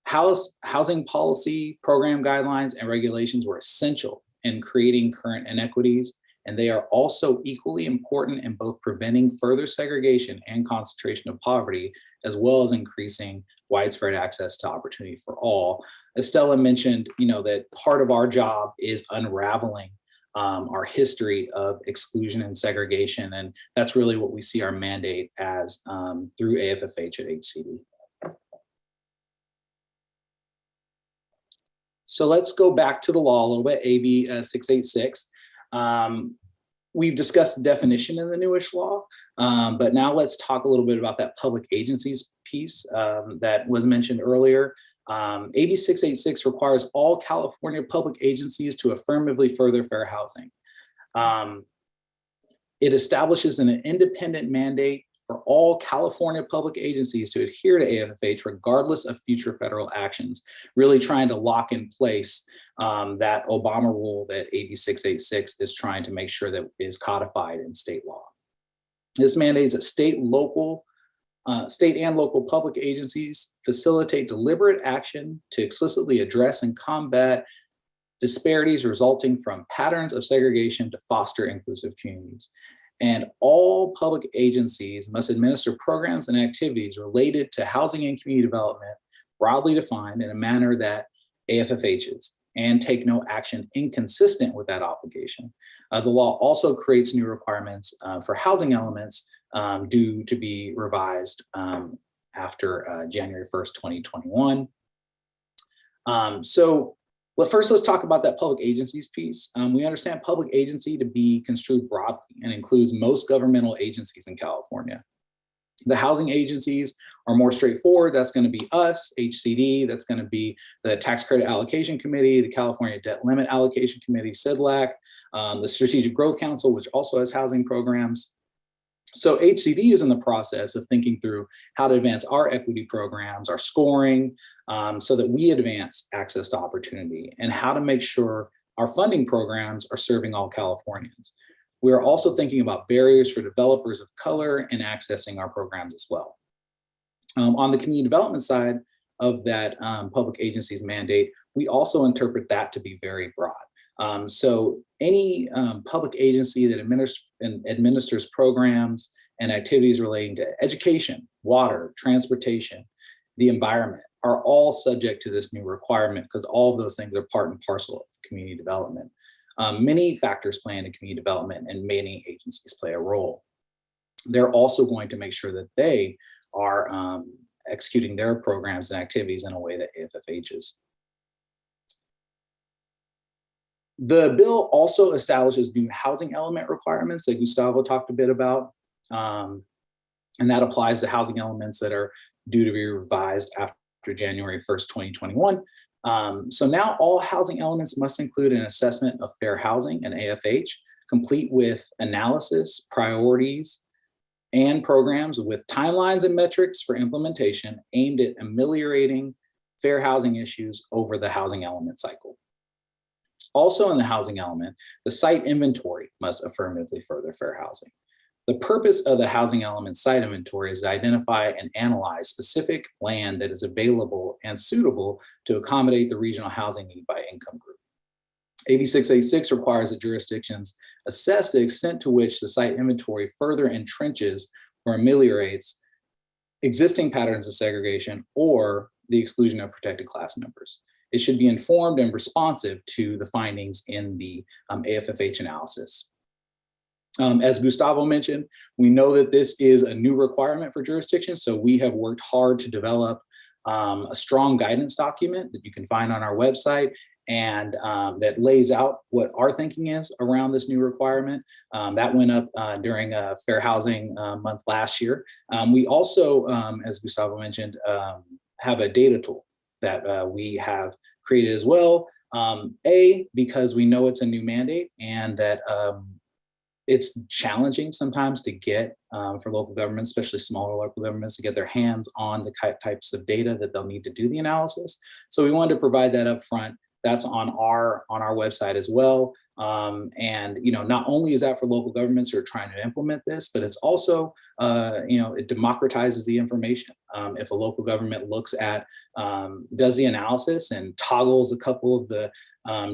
Housing policy, program guidelines, and regulations were essential in creating current inequities, and they are also equally important in both preventing further segregation and concentration of poverty, as well as increasing widespread access to opportunity for all. As Stella mentioned, that part of our job is unraveling our history of exclusion and segregation, and that's really what we see our mandate as through AFFH at HCD. So let's go back to the law a little bit, AB 686. We've discussed the definition in the newish law, but now let's talk a little bit about that public agencies piece that was mentioned earlier. AB 686 requires all California public agencies to affirmatively further fair housing. It establishes an independent mandate for all California public agencies to adhere to AFFH regardless of future federal actions, really trying to lock in place that Obama rule that AB 686 is trying to make sure that is codified in state law. This mandates that state and local public agencies facilitate deliberate action to explicitly address and combat disparities resulting from patterns of segregation to foster inclusive communities. And all public agencies must administer programs and activities related to housing and community development, broadly defined in a manner that AFFHs, and take no action inconsistent with that obligation. The law also creates new requirements for housing elements due to be revised after January 1st, 2021. First, let's talk about that public agencies piece. We understand public agency to be construed broadly and includes most governmental agencies in California. The housing agencies are more straightforward. That's going to be us, HCD. That's going to be the Tax Credit Allocation Committee, the California Debt Limit Allocation Committee, CDLAC, the Strategic Growth Council, which also has housing programs. So HCD is in the process of thinking through how to advance our equity programs, our scoring, so that we advance access to opportunity, and how to make sure our funding programs are serving all Californians. We are also thinking about barriers for developers of color in accessing our programs as well. On the community development side of that public agencies mandate, we also interpret that to be very broad. So any public agency that administers programs and activities relating to education, water, transportation, the environment are all subject to this new requirement because all of those things are part and parcel of community development. Many factors play into community development and many agencies play a role. They're also going to make sure that they are executing their programs and activities in a way that AFFHs. The bill also establishes new housing element requirements that Gustavo talked a bit about, and that applies to housing elements that are due to be revised after January 1st, 2021. So now all housing elements must include an assessment of fair housing and AFH, complete with analysis, priorities, and programs with timelines and metrics for implementation aimed at ameliorating fair housing issues over the housing element cycle. Also in the housing element, the site inventory must affirmatively further fair housing. The purpose of the housing element site inventory is to identify and analyze specific land that is available and suitable to accommodate the regional housing need by income group. AB 686 requires that jurisdictions assess the extent to which the site inventory further entrenches or ameliorates existing patterns of segregation or the exclusion of protected class members. It should be informed and responsive to the findings in the AFFH analysis. As Gustavo mentioned, we know that this is a new requirement for jurisdictions, so we have worked hard to develop a strong guidance document that you can find on our website and that lays out what our thinking is around this new requirement. That went up during Fair Housing Month last year. We also, as Gustavo mentioned, have a data tool that we have created as well Because we know it's a new mandate and that it's challenging sometimes to get for local governments, especially smaller local governments, to get their hands on the types of data that they'll need to do the analysis. So we wanted to provide that up front. That's on our website as well. And not only is that for local governments who are trying to implement this, but it's also it democratizes the information. If a local government looks at does the analysis and toggles a couple of the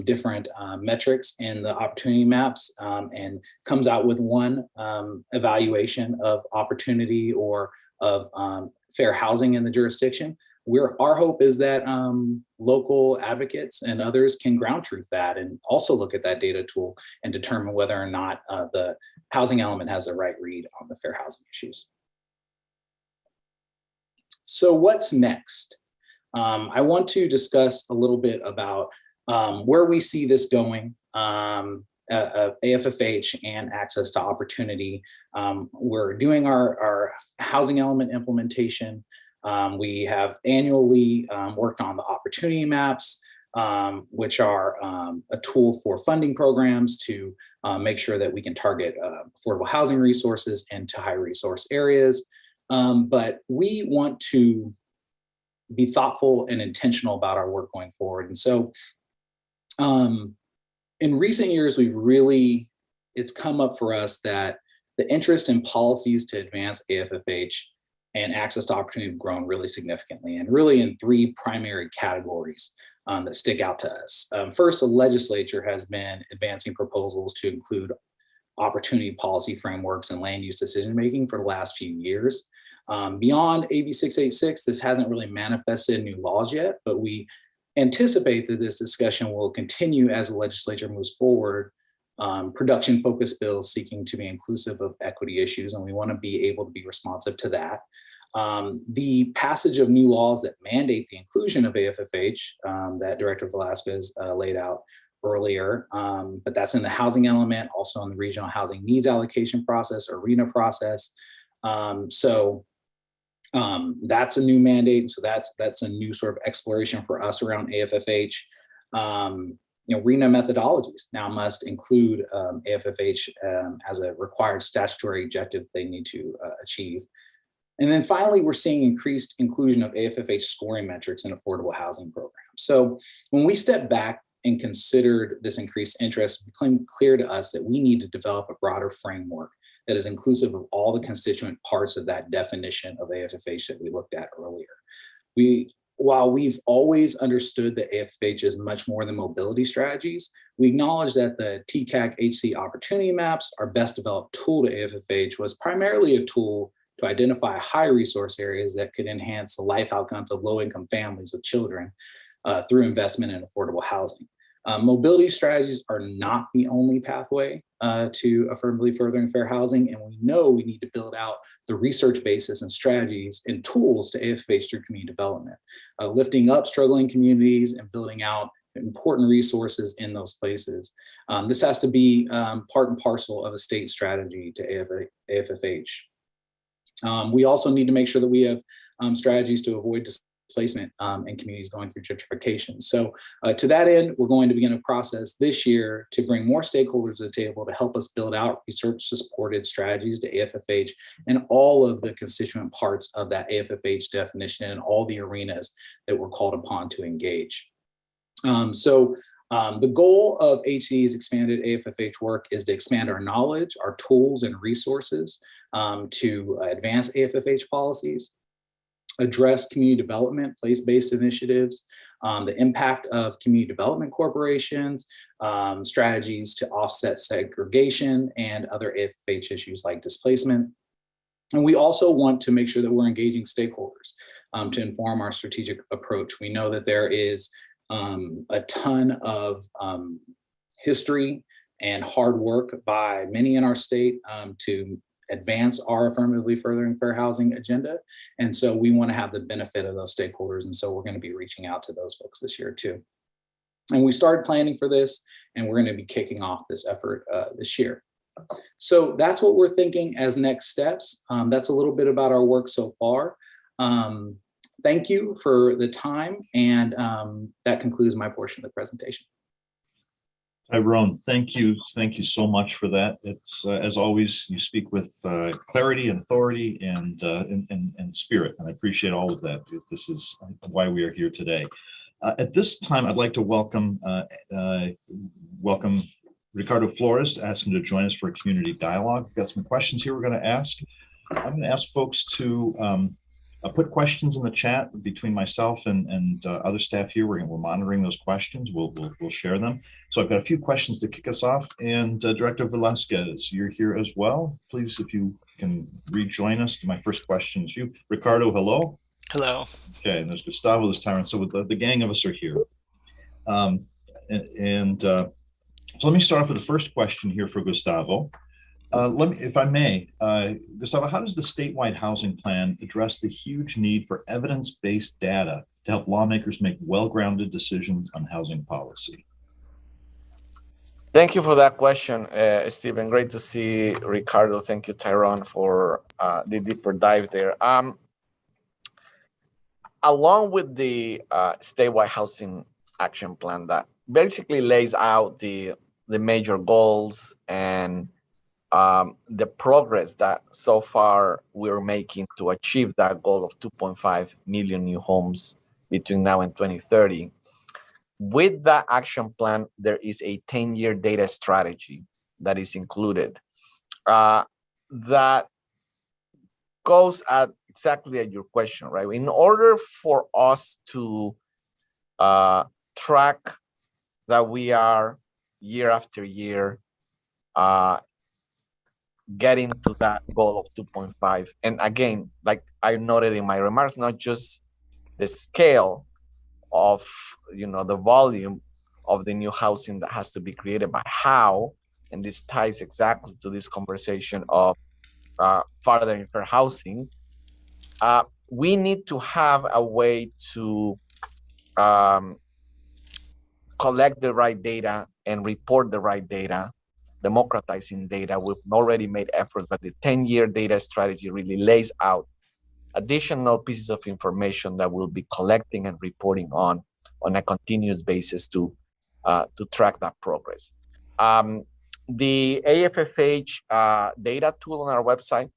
different metrics in the opportunity maps and comes out with one evaluation of opportunity or of fair housing in the jurisdiction, our hope is that local advocates and others can ground truth that and also look at that data tool and determine whether or not the housing element has the right read on the fair housing issues. So what's next? I want to discuss a little bit about where we see this going, AFFH and access to opportunity. We're doing our housing element implementation. We have annually worked on the opportunity maps, which are a tool for funding programs to make sure that we can target affordable housing resources into high resource areas. But we want to be thoughtful and intentional about our work going forward. And so in recent years, it's come up for us that the interest in policies to advance AFFH and access to opportunity have grown really significantly, and really in three primary categories that stick out to us. First, the legislature has been advancing proposals to include opportunity policy frameworks and land use decision-making for the last few years. Beyond AB 686, this hasn't really manifested in new laws yet, but we anticipate that this discussion will continue as the legislature moves forward. Production-focused bills seeking to be inclusive of equity issues, and we want to be able to be responsive to that. The passage of new laws that mandate the inclusion of AFFH that Director Velazquez laid out earlier, but that's in the housing element, also in the regional housing needs allocation process or RHNA process. That's a new mandate. So that's a new sort of exploration for us around AFFH. RHNA methodologies now must include AFFH as a required statutory objective they need to achieve. And then finally, we're seeing increased inclusion of AFFH scoring metrics in affordable housing programs. So when we step back and considered this increased interest, it became clear to us that we need to develop a broader framework that is inclusive of all the constituent parts of that definition of AFFH that we looked at earlier. While we've always understood that AFFH is much more than mobility strategies, we acknowledge that the TCAC HC opportunity maps, our best developed tool to AFFH, was primarily a tool to identify high resource areas that could enhance the life outcomes of low-income families with children through investment in affordable housing. Mobility strategies are not the only pathway to affirmatively furthering fair housing, and we know we need to build out the research basis and strategies and tools to AFFH through community development, lifting up struggling communities and building out important resources in those places. This has to be part and parcel of a state strategy to AFFH. We also need to make sure that we have strategies to avoid displacement in communities going through gentrification. So to that end, we're going to begin a process this year to bring more stakeholders to the table to help us build out research-supported strategies to AFFH and all of the constituent parts of that AFFH definition and all the arenas that we're called upon to engage. The goal of HCE's expanded AFFH work is to expand our knowledge, our tools and resources to advance AFFH policies, address community development, place-based initiatives, the impact of community development corporations, strategies to offset segregation and other AFFH issues like displacement. And we also want to make sure that we're engaging stakeholders to inform our strategic approach. We know that there is a ton of history and hard work by many in our state to advance our affirmatively furthering fair housing agenda. And so we want to have the benefit of those stakeholders. And so we're going to be reaching out to those folks this year too. And we started planning for this, and we're going to be kicking off this effort this year. So that's what we're thinking as next steps. That's a little bit about our work so far. thank you for the time, and that concludes my portion of the presentation. Tyrone, thank you so much for that. It's as always, you speak with clarity and authority and spirit, and I appreciate all of that, because this is why we are here today. At this time, I'd like to welcome Ricardo Flores, ask him to join us for a community dialogue. We've got some questions here we're going to ask. I'm going to ask folks to put questions in the chat between myself and other staff here. We're monitoring those questions. We'll share them. So I've got a few questions to kick us off. And Director Velazquez, you're here as well. Please, if you can rejoin us. My first question is you. Ricardo, hello. Hello. Okay, and there's Gustavo, there's Tyrone. So the gang of us are here. So let me start off with the first question here for Gustavo. If I may, Gustavo, how does the statewide housing plan address the huge need for evidence-based data to help lawmakers make well-grounded decisions on housing policy? Thank you for that question, Stephen. Great to see Ricardo. Thank you, Tyrone, for the deeper dive there. Along with the statewide housing action plan that basically lays out the major goals and the progress that so far we're making to achieve that goal of 2.5 million new homes between now and 2030. With that action plan, there is a 10-year data strategy that is included that goes at exactly at your question, right? In order for us to track that we are year after year getting to that goal of 2.5. And again, like I noted in my remarks, not just the scale of, the volume of the new housing that has to be created, but how, and this ties exactly to this conversation of furthering fair housing. We need to have a way to collect the right data and report the right data, democratizing data. We've already made efforts, but the 10-year data strategy really lays out additional pieces of information that we'll be collecting and reporting on a continuous basis to track that progress. The AFFH data tool on our website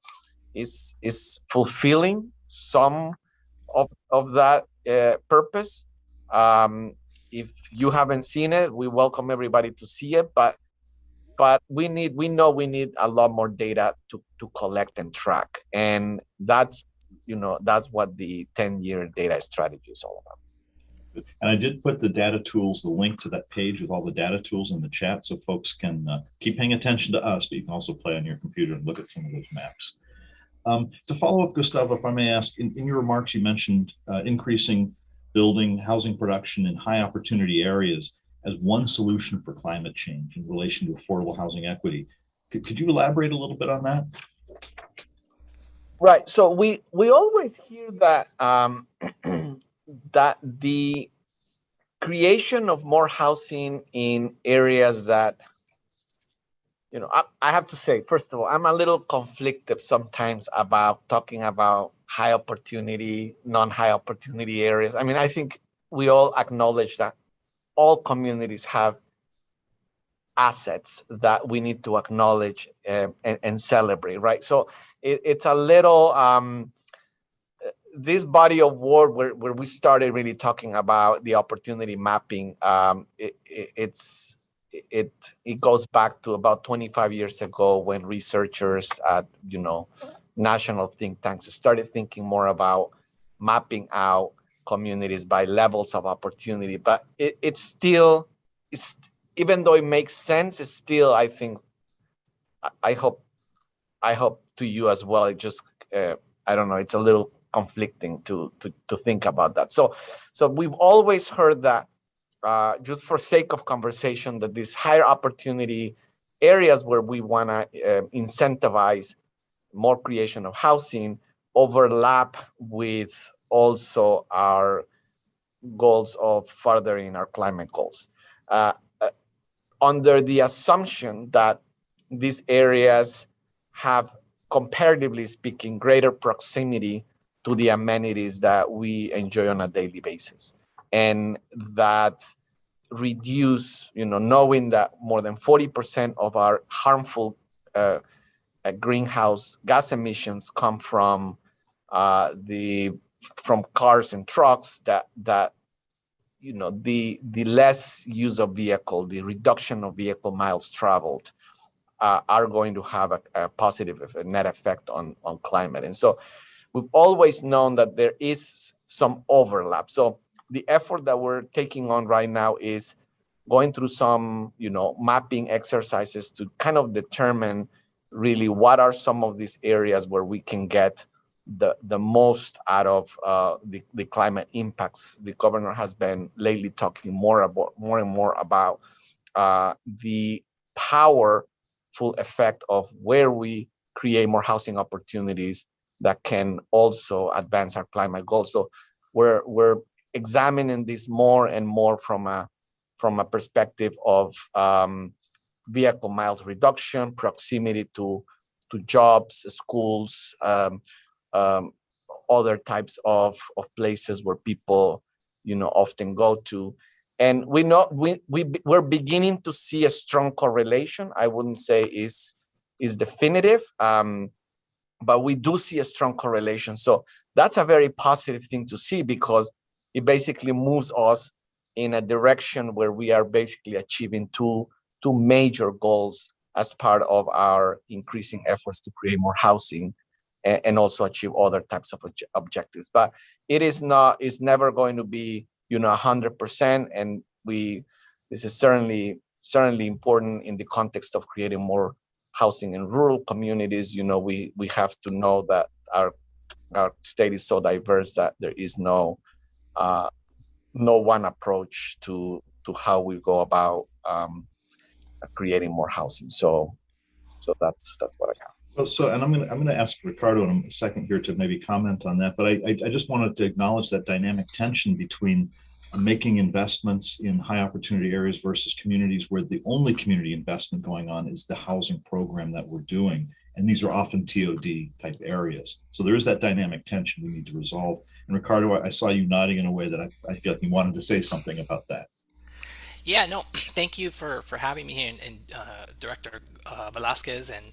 is fulfilling some of that purpose. If you haven't seen it, we welcome everybody to see it, but we know we need a lot more data to collect and track. And that's what the 10-year data strategy is all about. And I did put the data tools, the link to that page with all the data tools in the chat, so folks can keep paying attention to us, but you can also play on your computer and look at some of those maps. To follow up, Gustavo, if I may ask, in your remarks, you mentioned increasing building housing production in high opportunity areas as one solution for climate change in relation to affordable housing equity. Could you elaborate a little bit on that? Right. So we always hear that that the creation of more housing in areas that, I have to say, first of all, I'm a little conflicted sometimes about talking about high opportunity, non-high opportunity areas. I mean, I think we all acknowledge that all communities have assets that we need to acknowledge and celebrate, right? So it's a little, this body of work where we started really talking about the opportunity mapping, it goes back to about 25 years ago when researchers at, national think tanks started thinking more about mapping out communities by levels of opportunity. But it's still, even though it makes sense, it's still, I think, I hope to you as well, it just, I don't know, it's a little conflicting to think about that. So we've always heard that, just for sake of conversation, that these higher opportunity areas where we want to incentivize more creation of housing overlap with also our goals of furthering our climate goals. Under the assumption that these areas have, comparatively speaking, greater proximity to the amenities that we enjoy on a daily basis. And that reduce, knowing that more than 40% of our harmful greenhouse gas emissions come from cars and trucks, that the less use of vehicle, the reduction of vehicle miles traveled are going to have a positive net effect on climate. And so we've always known that there is some overlap. So the effort that we're taking on right now is going through some, mapping exercises to kind of determine really what are some of these areas where we can get the most out of the climate impacts. The governor has been lately talking more and more about the powerful effect of where we create more housing opportunities that can also advance our climate goals. So we're examining this more and more from a perspective of vehicle miles reduction, proximity to jobs, schools, other types of places where people, often go to. And we know we're beginning to see a strong correlation. I wouldn't say is definitive, but we do see a strong correlation. So that's a very positive thing to see, because it basically moves us in a direction where we are basically achieving two major goals as part of our increasing efforts to create more housing and also achieve other types of objectives. But it's never going to be, 100%. And this is certainly important in the context of creating more housing in rural communities. We have to know that our state is so diverse that there is no one approach to how we go about creating more housing. So that's what I have. Well, and I'm going to ask Ricardo in a second here to maybe comment on that, but I just wanted to acknowledge that dynamic tension between making investments in high opportunity areas versus communities where the only community investment going on is the housing program that we're doing. And these are often TOD type areas. So there is that dynamic tension we need to resolve. And Ricardo, I saw you nodding in a way that I feel like you wanted to say something about that. Yeah, no, thank you for having me here, and Director Velazquez and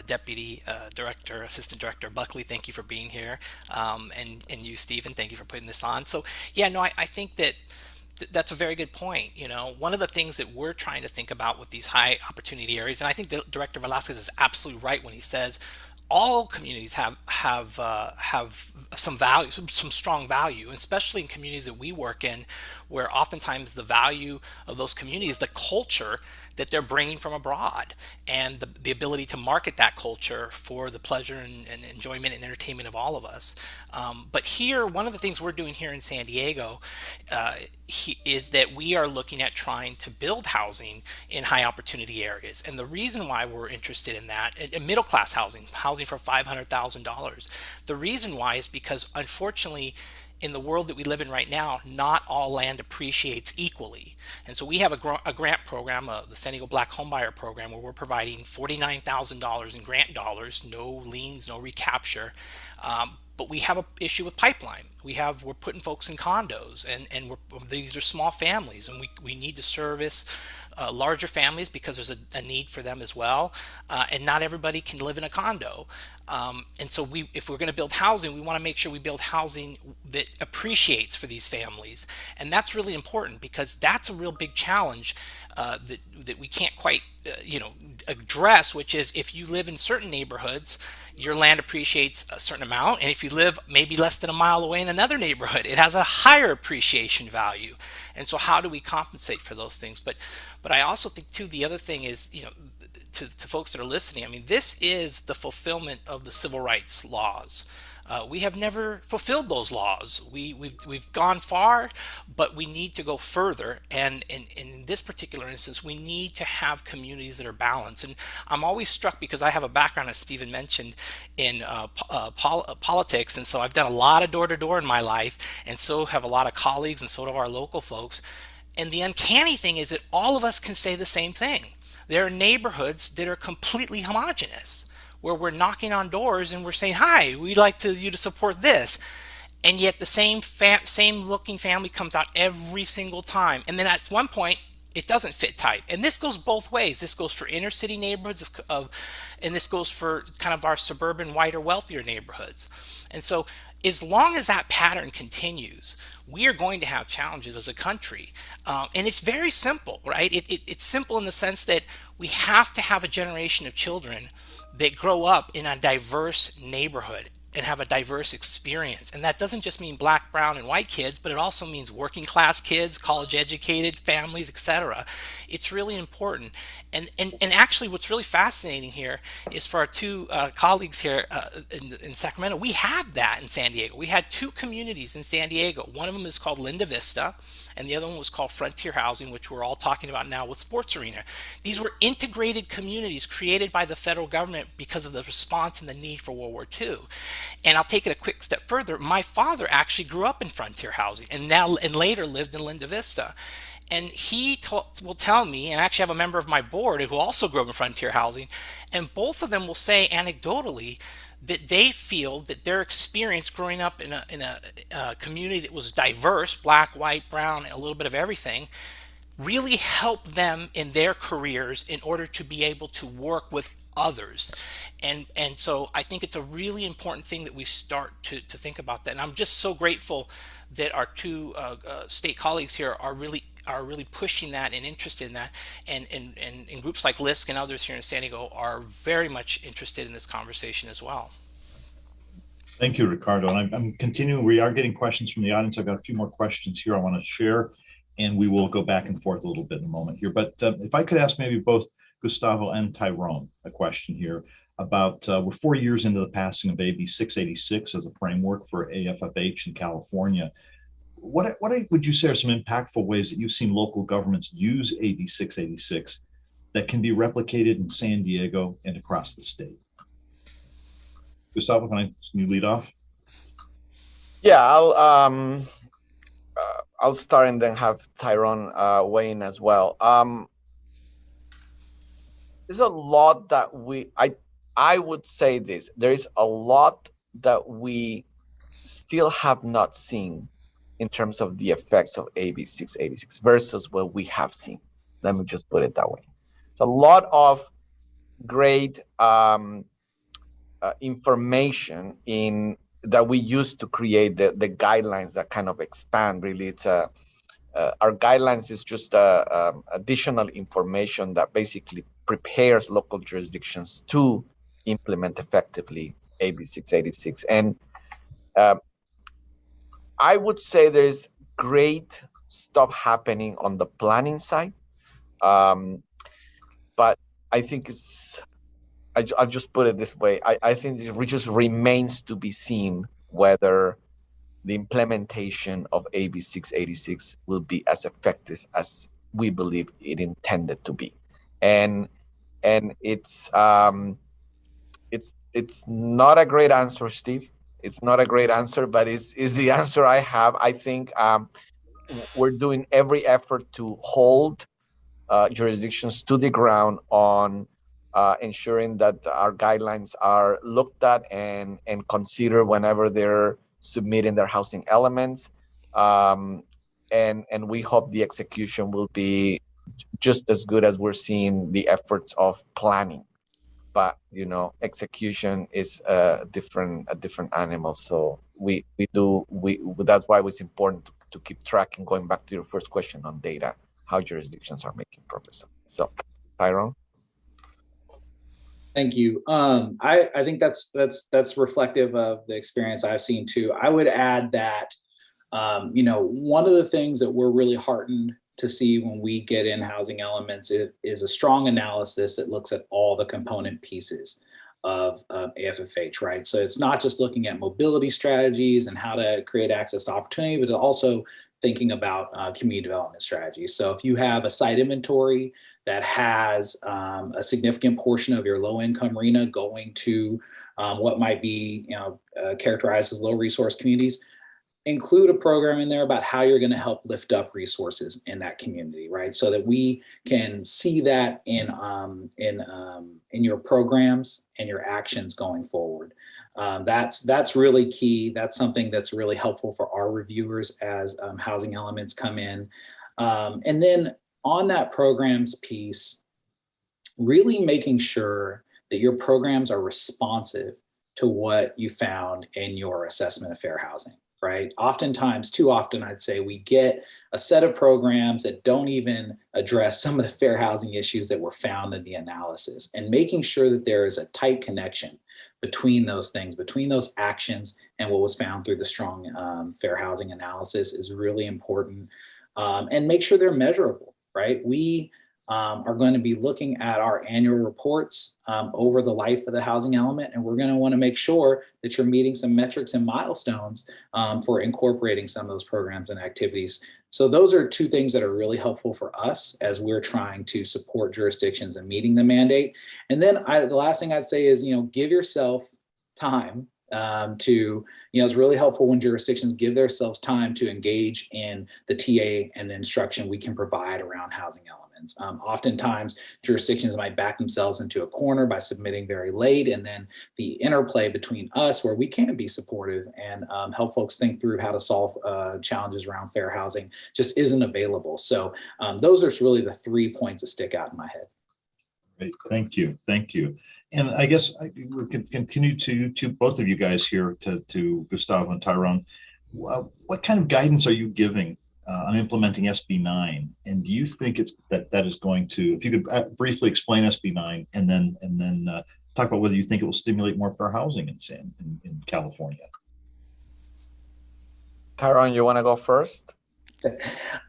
Deputy Director, Assistant Director Buckley, thank you for being here, and you, Stephen, thank you for putting this on. So yeah, no, I think that's a very good point. One of the things that we're trying to think about with these high opportunity areas, and I think Director Velazquez is absolutely right when he says all communities have some value, some strong value, especially in communities that we work in, where oftentimes the value of those communities, the culture that they're bringing from abroad, and the ability to market that culture for the pleasure and enjoyment and entertainment of all of us. But here, one of the things we're doing here in San Diego is that we are looking at trying to build housing in high opportunity areas. And the reason why we're interested in that, middle class housing for $500,000, the reason why is because, unfortunately, in the world that we live in right now, not all land appreciates equally. And so we have a grant program, the San Diego Black Homebuyer Program, where we're providing $49,000 in grant dollars, no liens, no recapture. But we have an issue with pipeline. We're putting folks in condos, and these are small families, and we need to service larger families because there's a need for them as well. And not everybody can live in a condo. And so if we're going to build housing, we want to make sure we build housing that appreciates for these families. And that's really important, because that's a real big challenge that we can't quite address, which is, if you live in certain neighborhoods, your land appreciates a certain amount, and if you live maybe less than a mile away in another neighborhood, it has a higher appreciation value. And so how do we compensate for those things? But I also think too, the other thing is, to folks that are listening, I mean, this is the fulfillment of the civil rights laws. We have never fulfilled those laws. We've gone far, but we need to go further. And in this particular instance, we need to have communities that are balanced. And I'm always struck, because I have a background, as Stephen mentioned, in politics. And so I've done a lot of door-to-door in my life, and so have a lot of colleagues, and so do our local folks. And the uncanny thing is that all of us can say the same thing. There are neighborhoods that are completely homogenous, where we're knocking on doors and we're saying, hi, we'd like you to support this. And yet the same looking family comes out every single time. And then at one point, it doesn't fit type. And this goes both ways. This goes for inner city neighborhoods and this goes for kind of our suburban, whiter, wealthier neighborhoods. And so as long as that pattern continues, we are going to have challenges as a country. And it's very simple, right? It's simple in the sense that we have to have a generation of children that grow up in a diverse neighborhood and have a diverse experience. And that doesn't just mean black, brown, and white kids, but it also means working class kids, college educated families, etc. It's really important. And actually what's really fascinating here is for our two colleagues here in Sacramento, we have that in San Diego. We had two communities in San Diego. One of them is called Linda Vista, and the other one was called Frontier Housing, which we're all talking about now with Sports Arena. These were integrated communities created by the federal government because of the response and the need for World War II. And I'll take it a quick step further. My father actually grew up in Frontier Housing and later lived in Linda Vista. And he will tell me, and I actually have a member of my board who also grew up in Frontier Housing, and both of them will say anecdotally that they feel that their experience growing up in a community that was diverse, black, white, brown, a little bit of everything, really helped them in their careers in order to be able to work with others. And so I think it's a really important thing that we start to think about that. And I'm just so grateful that our two state colleagues here are really pushing that and interested in that. And groups like Lisk and others here in San Diego are very much interested in this conversation as well. Thank you, Ricardo. And I'm continuing. We are getting questions from the audience. I've got a few more questions here I want to share, and we will go back and forth a little bit in a moment here. But if I could ask maybe both Gustavo and Tyrone a question here about, we're 4 years into the passing of AB 686 as a framework for AFFH in California. What would you say are some impactful ways that you've seen local governments use AB 686 that can be replicated in San Diego and across the state? Gustavo, can you lead off? Yeah, I'll start and then have Tyrone weigh in as well. There's a lot that I would say this. There is a lot that we still have not seen in terms of the effects of AB 686 versus what we have seen. Let me just put it that way. It's a lot of great information that we use to create the guidelines that kind of expand. Really, it's our guidelines is just additional information that basically prepares local jurisdictions to implement effectively AB 686. And I would say there's great stuff happening on the planning side, but I think I'll just put it this way. I think it just remains to be seen whether the implementation of AB 686 will be as effective as we believe it intended to be. And it's not a great answer, Steve. It's not a great answer, but it's the answer I have. I think we're doing every effort to hold jurisdictions to the ground on ensuring that our guidelines are looked at and considered whenever they're submitting their housing elements. And we hope the execution will be just as good as we're seeing the efforts of planning. But execution is a different animal. So we that's why it's important to keep tracking. Going back to your first question on data, how jurisdictions are making progress. So, Tyrone. Thank you. I think that's reflective of the experience I've seen too. I would add that one of the things that we're really heartened to see when we get in housing elements is a strong analysis that looks at all the component pieces of AFFH, right? So it's not just looking at mobility strategies and how to create access to opportunity, but also thinking about community development strategies. So if you have a site inventory that has a significant portion of your low-income RENA going to what might be characterized as low-resource communities, include a program in there about how you're going to help lift up resources in that community, right? So that we can see that in your programs and your actions going forward. That's really key. That's something that's really helpful for our reviewers as housing elements come in. And then on that programs piece, really making sure that your programs are responsive to what you found in your assessment of fair housing, right? Oftentimes, too often, I'd say we get a set of programs that don't even address some of the fair housing issues that were found in the analysis, and making sure that there is a tight connection between those things, between those actions and what was found through the strong fair housing analysis is really important. And make sure they're measurable, right? We are going to be looking at our annual reports over the life of the housing element, and we're going to want to make sure that you're meeting some metrics and milestones for incorporating some of those programs and activities. So those are two things that are really helpful for us as we're trying to support jurisdictions in meeting the mandate. And then the last thing I'd say is, give yourself time to, it's really helpful when jurisdictions give themselves time to engage in the TA and the instruction we can provide around housing elements. Oftentimes, jurisdictions might back themselves into a corner by submitting very late, and then the interplay between us, where we can be supportive and help folks think through how to solve challenges around fair housing, just isn't available. So those are really the 3 points that stick out in my head. Great. Thank you. Thank you. And I guess we can continue to both of you guys here, to Gustavo and Tyrone. What kind of guidance are you giving on implementing SB 9? And do you think that is going to, if you could briefly explain SB 9 and then talk about whether you think it will stimulate more fair housing in California? Tyrone, you want to go first?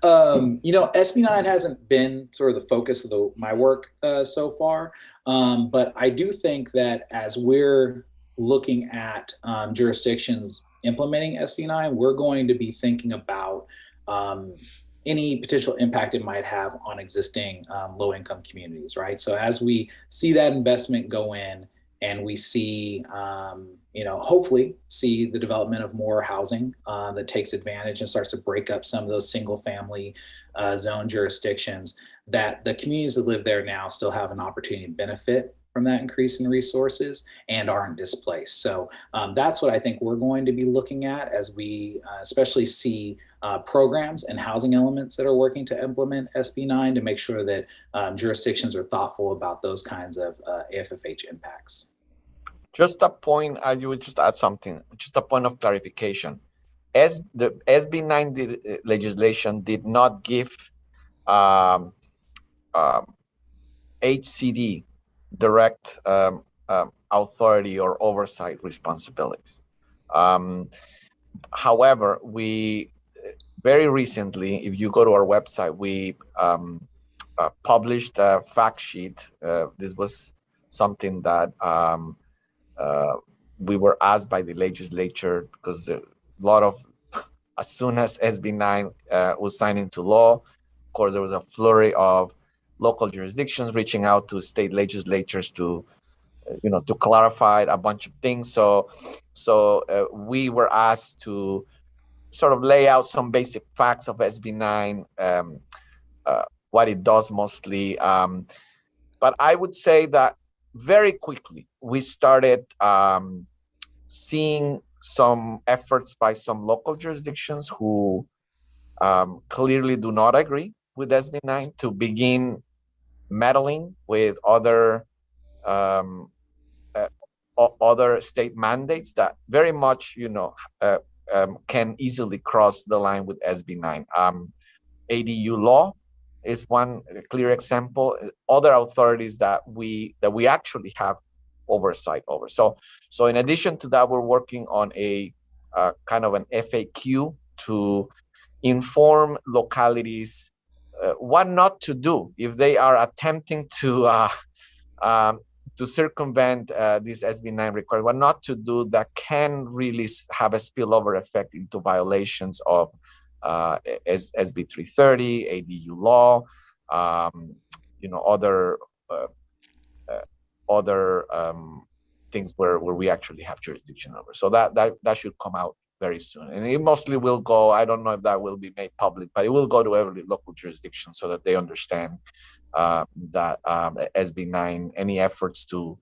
SB 9 hasn't been sort of the focus of my work so far, but I do think that as we're looking at jurisdictions implementing SB 9, we're going to be thinking about any potential impact it might have on existing low-income communities, right? So as we see that investment go in, and we see, hopefully see the development of more housing that takes advantage and starts to break up some of those single-family zone jurisdictions, that the communities that live there now still have an opportunity to benefit from that increase in resources and aren't displaced. So that's what I think we're going to be looking at as we especially see programs and housing elements that are working to implement SB 9 to make sure that jurisdictions are thoughtful about those kinds of AFFH impacts. Just a point, you would just add something, just a point of clarification. As the SB 9 legislation did not give HCD direct authority or oversight responsibilities. However, we very recently, if you go to our website, we published a fact sheet. This was something that we were asked by the legislature, because a lot of, as soon as SB 9 was signed into law, of course, there was a flurry of local jurisdictions reaching out to state legislatures to clarify a bunch of things. So we were asked to sort of lay out some basic facts of SB 9, what it does mostly. But I would say that very quickly, we started seeing some efforts by some local jurisdictions who clearly do not agree with SB 9 to begin meddling with other state mandates that very much, can easily cross the line with SB 9. ADU law is one clear example. Other authorities that we actually have oversight over. So in addition to that, we're working on a kind of an FAQ to inform localities what not to do if they are attempting to circumvent this SB 9 requirement, what not to do that can really have a spillover effect into violations of SB 330, ADU law, other things where we actually have jurisdiction over. So that should come out very soon. And it mostly will go, I don't know if that will be made public, but it will go to every local jurisdiction so that they understand that SB9, any efforts to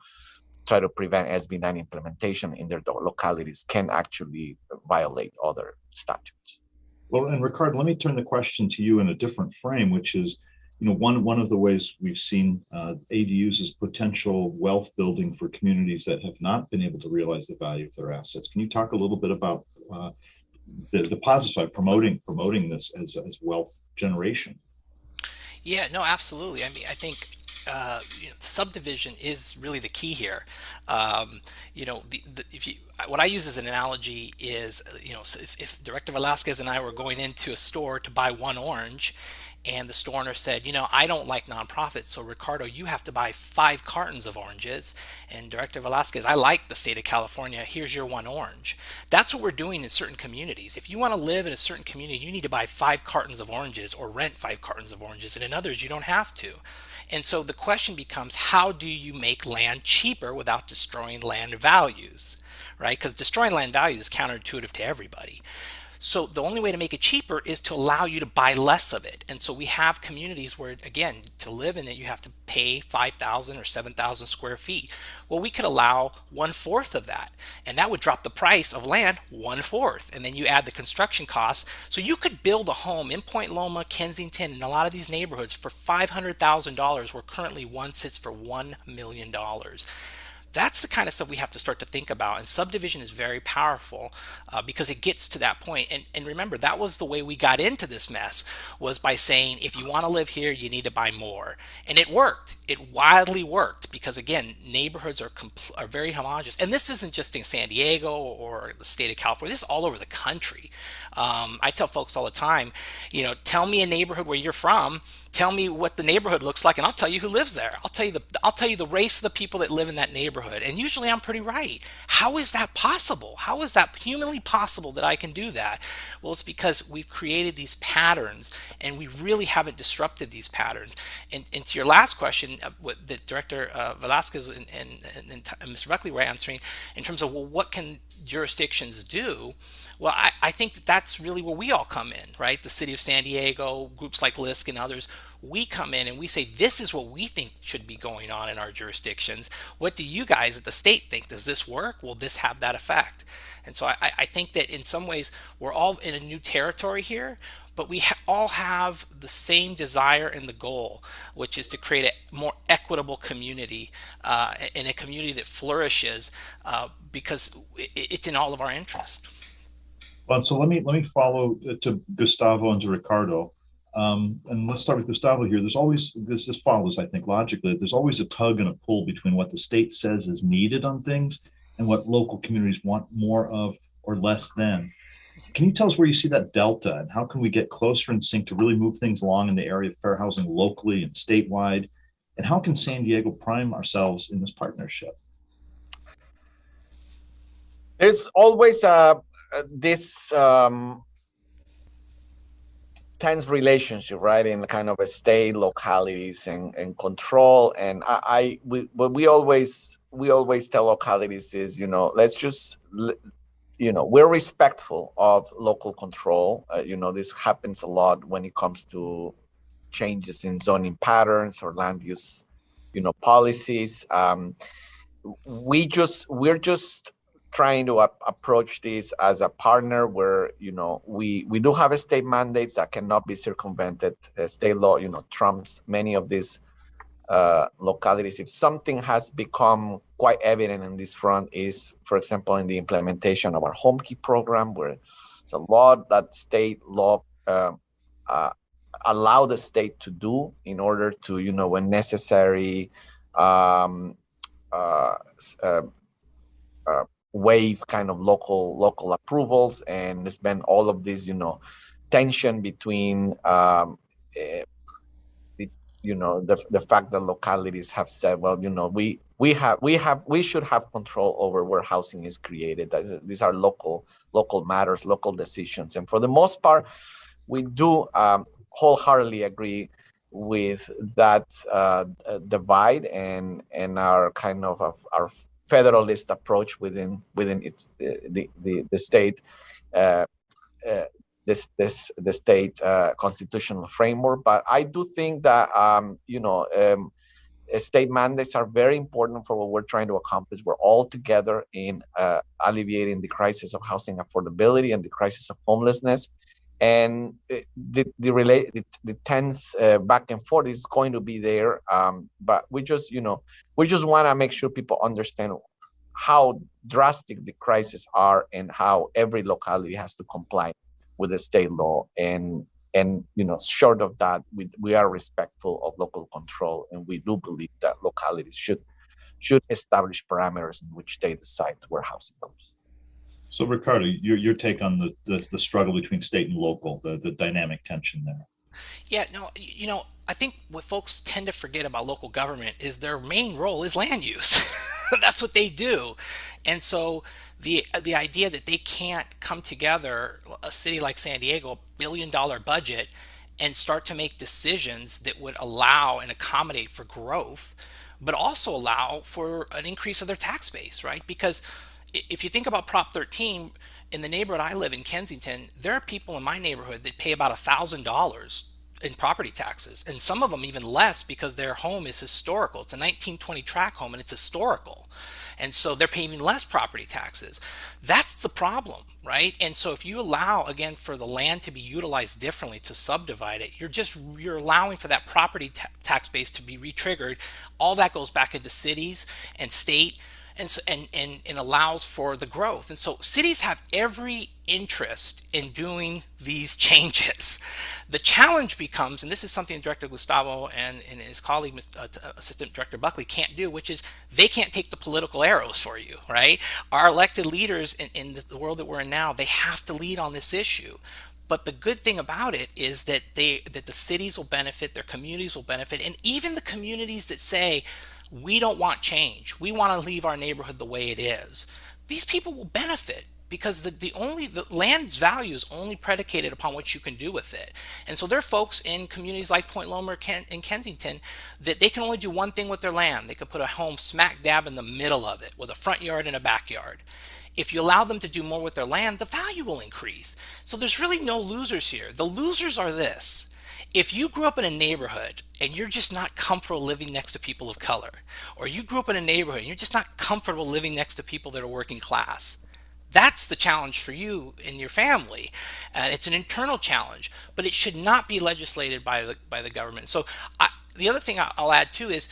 try to prevent SB9 implementation in their localities can actually violate other statutes. Well, and Ricardo, let me turn the question to you in a different frame, which is, one of the ways we've seen ADUs as potential wealth building for communities that have not been able to realize the value of their assets. Can you talk a little bit about the positive side, promoting this as wealth generation? Yeah, no, absolutely. I mean, I think subdivision is really the key here. What I use as an analogy is, if Director Velazquez and I were going into a store to buy one orange, and the store owner said, I don't like nonprofits, so Ricardo, you have to buy 5 cartons of oranges. And Director Velazquez, I like the state of California, here's your 1 orange. That's what we're doing in certain communities. If you want to live in a certain community, you need to buy 5 cartons of oranges or rent 5 cartons of oranges, and in others, you don't have to. And so the question becomes, how do you make land cheaper without destroying land values, right? Because destroying land values is counterintuitive to everybody. So the only way to make it cheaper is to allow you to buy less of it. And so we have communities where, again, to live in it, you have to pay 5,000 or 7,000 square feet. Well, we could allow 1/4 of that, and that would drop the price of land 1/4. And then you add the construction costs. So you could build a home in Point Loma, Kensington, and a lot of these neighborhoods for $500,000, where currently one sits for $1 million. That's the kind of stuff we have to start to think about. And subdivision is very powerful because it gets to that point. And remember, that was the way we got into this mess, was by saying, if you want to live here, you need to buy more. And it worked. It wildly worked because, again, neighborhoods are very homogeneous. And this isn't just in San Diego or the state of California. This is all over the country. I tell folks all the time, tell me a neighborhood where you're from. Tell me what the neighborhood looks like, and I'll tell you who lives there. I'll tell you the race of the people that live in that neighborhood. And usually I'm pretty right. How is that possible? How is that humanly possible that I can do that? Well, it's because we've created these patterns, and we really haven't disrupted these patterns. And to your last question, what the Director Velazquez and Mr. Buckley were answering in terms of, well, what can jurisdictions do? Well, I think that's really where we all come in, right? The city of San Diego, groups like Lisk and others, we come in and we say, this is what we think should be going on in our jurisdictions. What do you guys at the state think? Does this work? Will this have that effect? And so I think that in some ways, we're all in a new territory here, but we all have the same desire and the goal, which is to create a more equitable community and a community that flourishes because it's in all of our interest. Well, so let me follow to Gustavo and to Ricardo, and let's start with Gustavo here. There's always this follows, I think, logically. There's always a tug and a pull between what the state says is needed on things and what local communities want more of or less than. Can you tell us where you see that delta, and how can we get closer in sync to really move things along in the area of fair housing locally and statewide? And how can San Diego prime ourselves in this partnership? There's always this tense relationship, right, in kind of a state, localities, and control. And what we always tell localities is, let's just, we're respectful of local control. This happens a lot when it comes to changes in zoning patterns or land use, policies. We're just trying to approach this as a partner where, we do have a state mandates that cannot be circumvented. State law, trumps many of these localities. If something has become quite evident in this front is, for example, in the implementation of our home key program, where there's a lot that state law allow the state to do in order to, when necessary, waive kind of local approvals. And there's been all of this, tension between the fact that localities have said, well, we should have control over where housing is created. These are local matters, local decisions. And for the most part, we do wholeheartedly agree with that divide and our kind of our federalist approach within its the state. the state constitutional framework. But I do think that state mandates are very important for what we're trying to accomplish. We're all together in alleviating the crisis of housing affordability and the crisis of homelessness. And the tense back and forth is going to be there. But we just want to make sure people understand how drastic the crises are and how every locality has to comply with the state law. And short of that, we are respectful of local control, and we do believe that localities should establish parameters in which they decide where housing goes. So Ricardo, your take on the struggle between state and local, the dynamic tension there. Yeah, no, I think what folks tend to forget about local government is their main role is land use. That's what they do. And so the idea that they can't come together, a city like San Diego, $1 billion budget, and start to make decisions that would allow and accommodate for growth, but also allow for an increase of their tax base, right? Because if you think about Prop 13, in the neighborhood I live in, Kensington, there are people in my neighborhood that pay about $1,000 in property taxes, and some of them even less because their home is historical. It's a 1920 tract home and it's historical. And so they're paying less property taxes. That's the problem, right? And so if you allow, again, for the land to be utilized differently, to subdivide it, you're allowing for that property tax base to be re-triggered. All that goes back into cities and state, and allows for the growth. And so cities have every interest in doing these changes. The challenge becomes, and this is something Director Gustavo and his colleague, Assistant Director Buckley, can't do, which is they can't take the political arrows for you, right? Our elected leaders in the world that we're in now, they have to lead on this issue. But the good thing about it is that the cities will benefit, their communities will benefit, and even the communities that say, we don't want change, we want to leave our neighborhood the way it is, these people will benefit, because the land's value is only predicated upon what you can do with it. And so there are folks in communities like Point Loma in Kensington that they can only do one thing with their land. They can put a home smack dab in the middle of it with a front yard and a backyard. If you allow them to do more with their land, the value will increase. So there's really no losers here. The losers are this. If you grew up in a neighborhood and you're just not comfortable living next to people of color, or you grew up in a neighborhood and you're just not comfortable living next to people that are working class, that's the challenge for you and your family. It's an internal challenge, but it should not be legislated by the government. So the other thing I'll add too is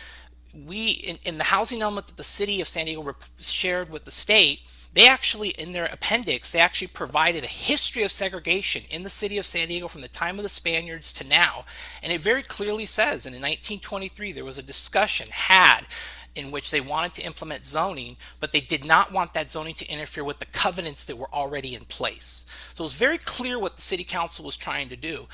we, in the housing element that the city of San Diego shared with the state, they actually, in their appendix, they actually provided a history of segregation in the city of San Diego from the time of the Spaniards to now. And it very clearly says, and in 1923, there was a discussion had in which they wanted to implement zoning, but they did not want that zoning to interfere with the covenants that were already in place. So it was very clear what the city council was trying to do.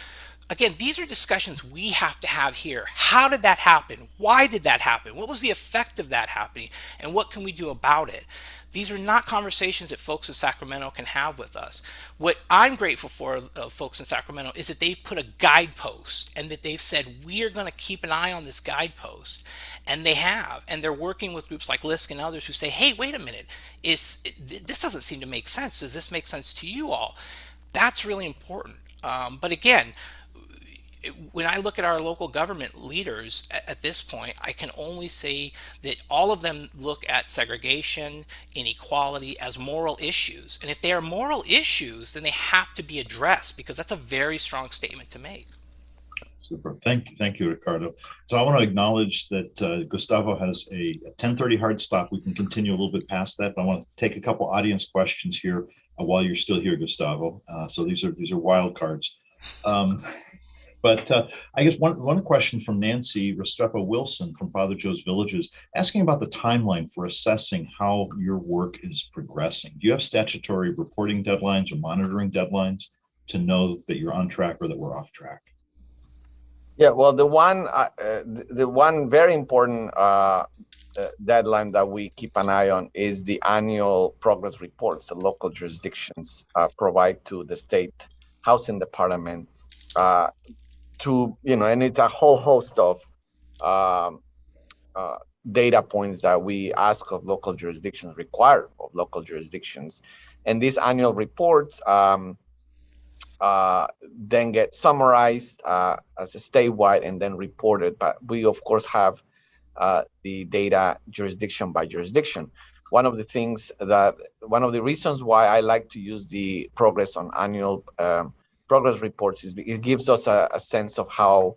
Again, these are discussions we have to have here. How did that happen? Why did that happen? What was the effect of that happening? And what can we do about it? These are not conversations that folks in Sacramento can have with us. What I'm grateful for, folks in Sacramento, is that they've put a guidepost and that they've said, we are going to keep an eye on this guidepost. And they have. And they're working with groups like Lisk and others who say, hey, wait a minute, this doesn't seem to make sense. Does this make sense to you all? That's really important. But again, when I look at our local government leaders at this point, I can only say that all of them look at segregation, inequality as moral issues. And if they are moral issues, then they have to be addressed, because that's a very strong statement to make. Super. Thank you, Ricardo. So I want to acknowledge that Gustavo has a 10:30 hard stop. We can continue a little bit past that, but I want to take a couple audience questions here while you're still here, Gustavo. So these are wild cards. But I guess one question from Nancy Restrepo Wilson from Father Joe's Villages, asking about the timeline for assessing how your work is progressing. Do you have statutory reporting deadlines or monitoring deadlines to know that you're on track or that we're off track? Yeah, well, the one very important deadline that we keep an eye on is the annual progress reports the local jurisdictions provide to the state housing department. And it's a whole host of data points that we ask of local jurisdictions, require of local jurisdictions. And these annual reports then get summarized as a statewide and then reported. But we, of course, have the data jurisdiction by jurisdiction. One of the reasons why I like to use the progress on annual progress reports is it gives us a sense of how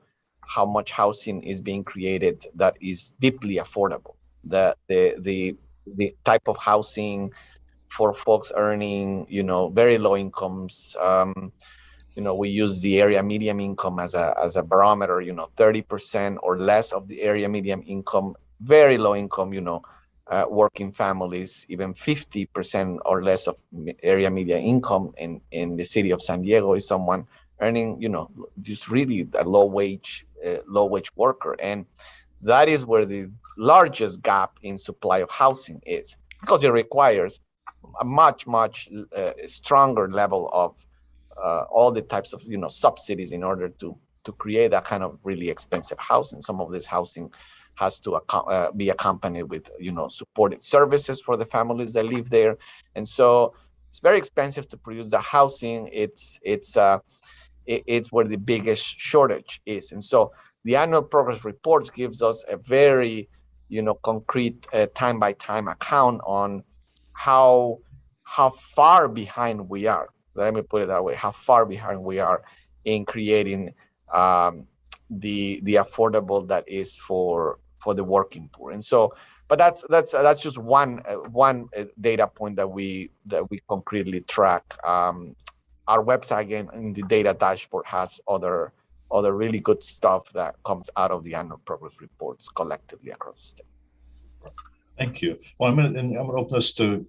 much housing is being created that is deeply affordable. The type of housing for folks earning, very low incomes. We use the area median income as a barometer. 30% or less of the area median income, very low income. Working families, even 50% or less of area median income in the city of San Diego is someone earning, just really a low wage worker, and that is where the largest gap in supply of housing is, because it requires a much stronger level of all the types of subsidies in order to create that kind of really expensive housing. Some of this housing has to be accompanied with supported services for the families that live there, and so it's very expensive to produce the housing. It's where the biggest shortage is, and so the annual progress reports gives us a very concrete time by time account on how far behind we are. Let me put it that way: how far behind we are in creating the affordable that is for the working poor. And so, but that's just one data point that we concretely track. Our website, again, in the data dashboard, has other really good stuff that comes out of the annual progress reports collectively across the state. Thank you. Well, I'm going to open this to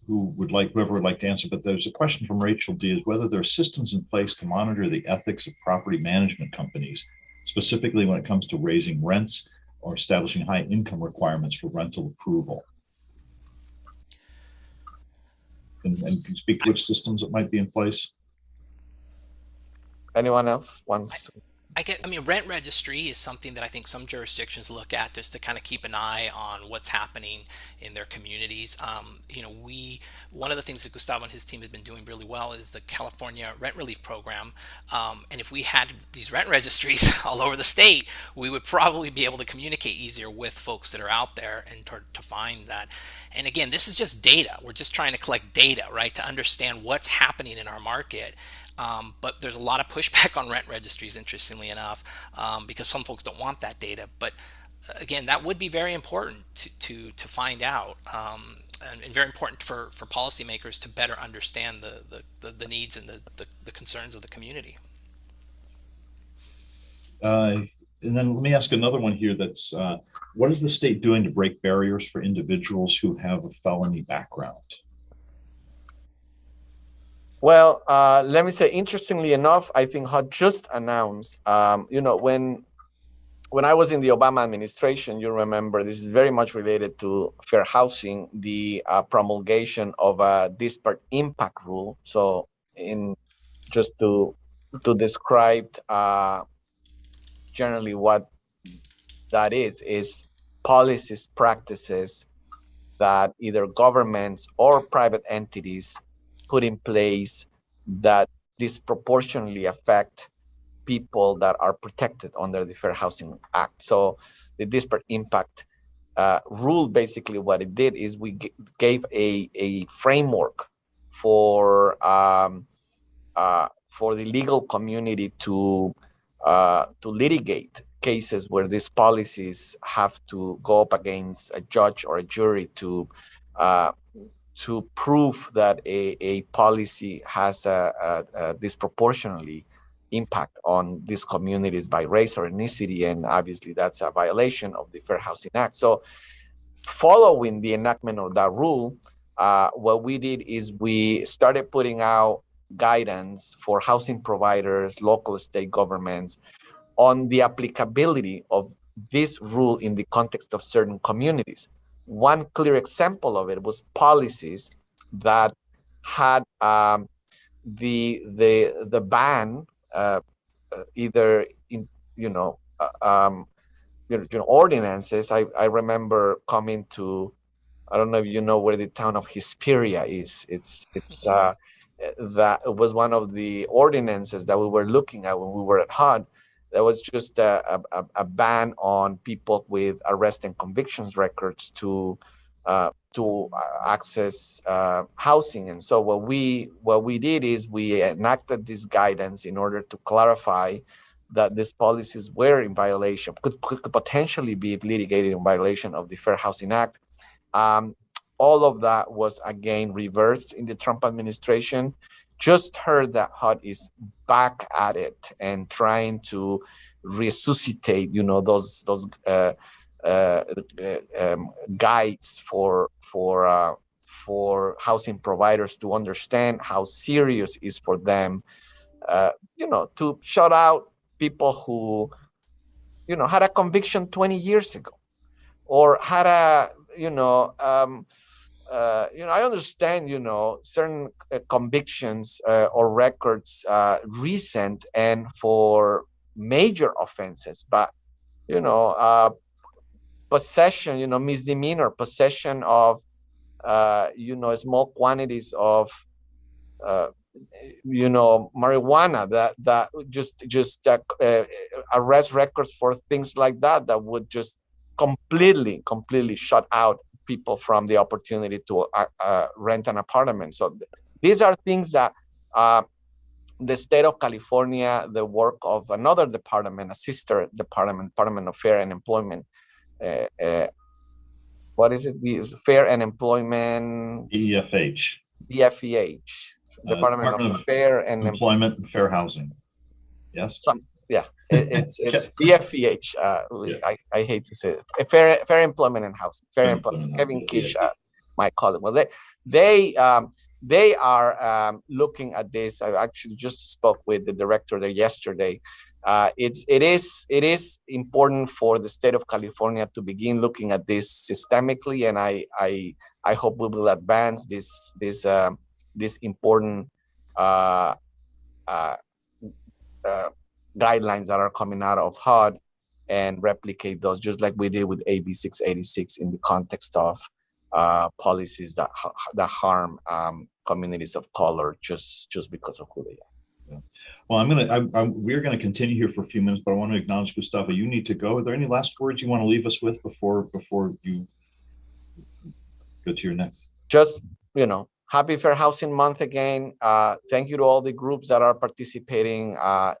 whoever would like to answer, but there's a question from Rachel D. is whether there are systems in place to monitor the ethics of property management companies, specifically when it comes to raising rents or establishing high income requirements for rental approval. And can you speak to which systems that might be in place? Anyone else wants to? Rent registry is something that I think some jurisdictions look at just to kind of keep an eye on what's happening in their communities. One of the things that Gustavo and his team have been doing really well is the California Rent Relief Program. And if we had these rent registries all over the state, we would probably be able to communicate easier with folks that are out there and to find that. And again, this is just data. We're just trying to collect data, right, to understand what's happening in our market. But there's a lot of pushback on rent registries, interestingly enough, because some folks don't want that data. But again, that would be very important to find out, and very important for policymakers to better understand the needs and the concerns of the community. And then let me ask another one here. That's what is the state doing to break barriers for individuals who have a felony background? Well, let me say, interestingly enough, I think HUD just announced, when I was in the Obama administration, you remember, this is very much related to fair housing, the promulgation of a disparate impact rule. So just to describe generally what that is policies, practices that either governments or private entities put in place that disproportionately affect people that are protected under the Fair Housing Act. So the disparate impact rule, basically what it did is we gave a framework for the legal community to litigate cases where these policies have to go up against a judge or a jury to prove that a policy has a disproportionately impact on these communities by race or ethnicity, and obviously that's a violation of the Fair Housing Act. So following the enactment of that rule, what we did is we started putting out guidance for housing providers, local state governments, on the applicability of this rule in the context of certain communities. One clear example of it was policies that had the ban either in ordinances. I remember coming to I don't know if you know where the town of Hesperia is. It's that was one of the ordinances that we were looking at when we were at HUD. There was just a ban on people with arrest and convictions records to access housing. And so what we did is we enacted this guidance in order to clarify that these policies were in violation, could potentially be litigated in violation of the Fair Housing Act. All of that was again reversed in the Trump administration. Just heard that HUD is back at it and trying to resuscitate, those guides for housing providers to understand how serious it is for them, to shut out people who, had a conviction 20 years ago, or had a, I understand, certain convictions or records recent and for major offenses, but, possession, misdemeanor, possession of, small quantities of, marijuana that just arrest records for things like that would just completely shut out people from the opportunity to rent an apartment. So these are things that the state of California, the work of another department, a sister department, Department of Fair and Employment. What is it? The Fair and Employment. DFH. Department of Fair and Employment and Fair Housing. Yes. It's DFEH. I hate to say it. Fair Employment and Housing. Fair Employment. Kevin Kish might call it. Well, they are looking at this. I actually just spoke with the director there yesterday. It is important for the state of California to begin looking at this systemically, and I hope we will advance this important guidelines that are coming out of HUD and replicate those, just like we did with AB 686 in the context of policies that harm communities of color just because of who they are. Yeah. Well, we're gonna continue here for a few minutes, but I want to acknowledge, Gustavo, you need to go. Are there any last words you want to leave us with before you go to your next? Just, happy Fair Housing Month again. Thank you to all the groups that are participating.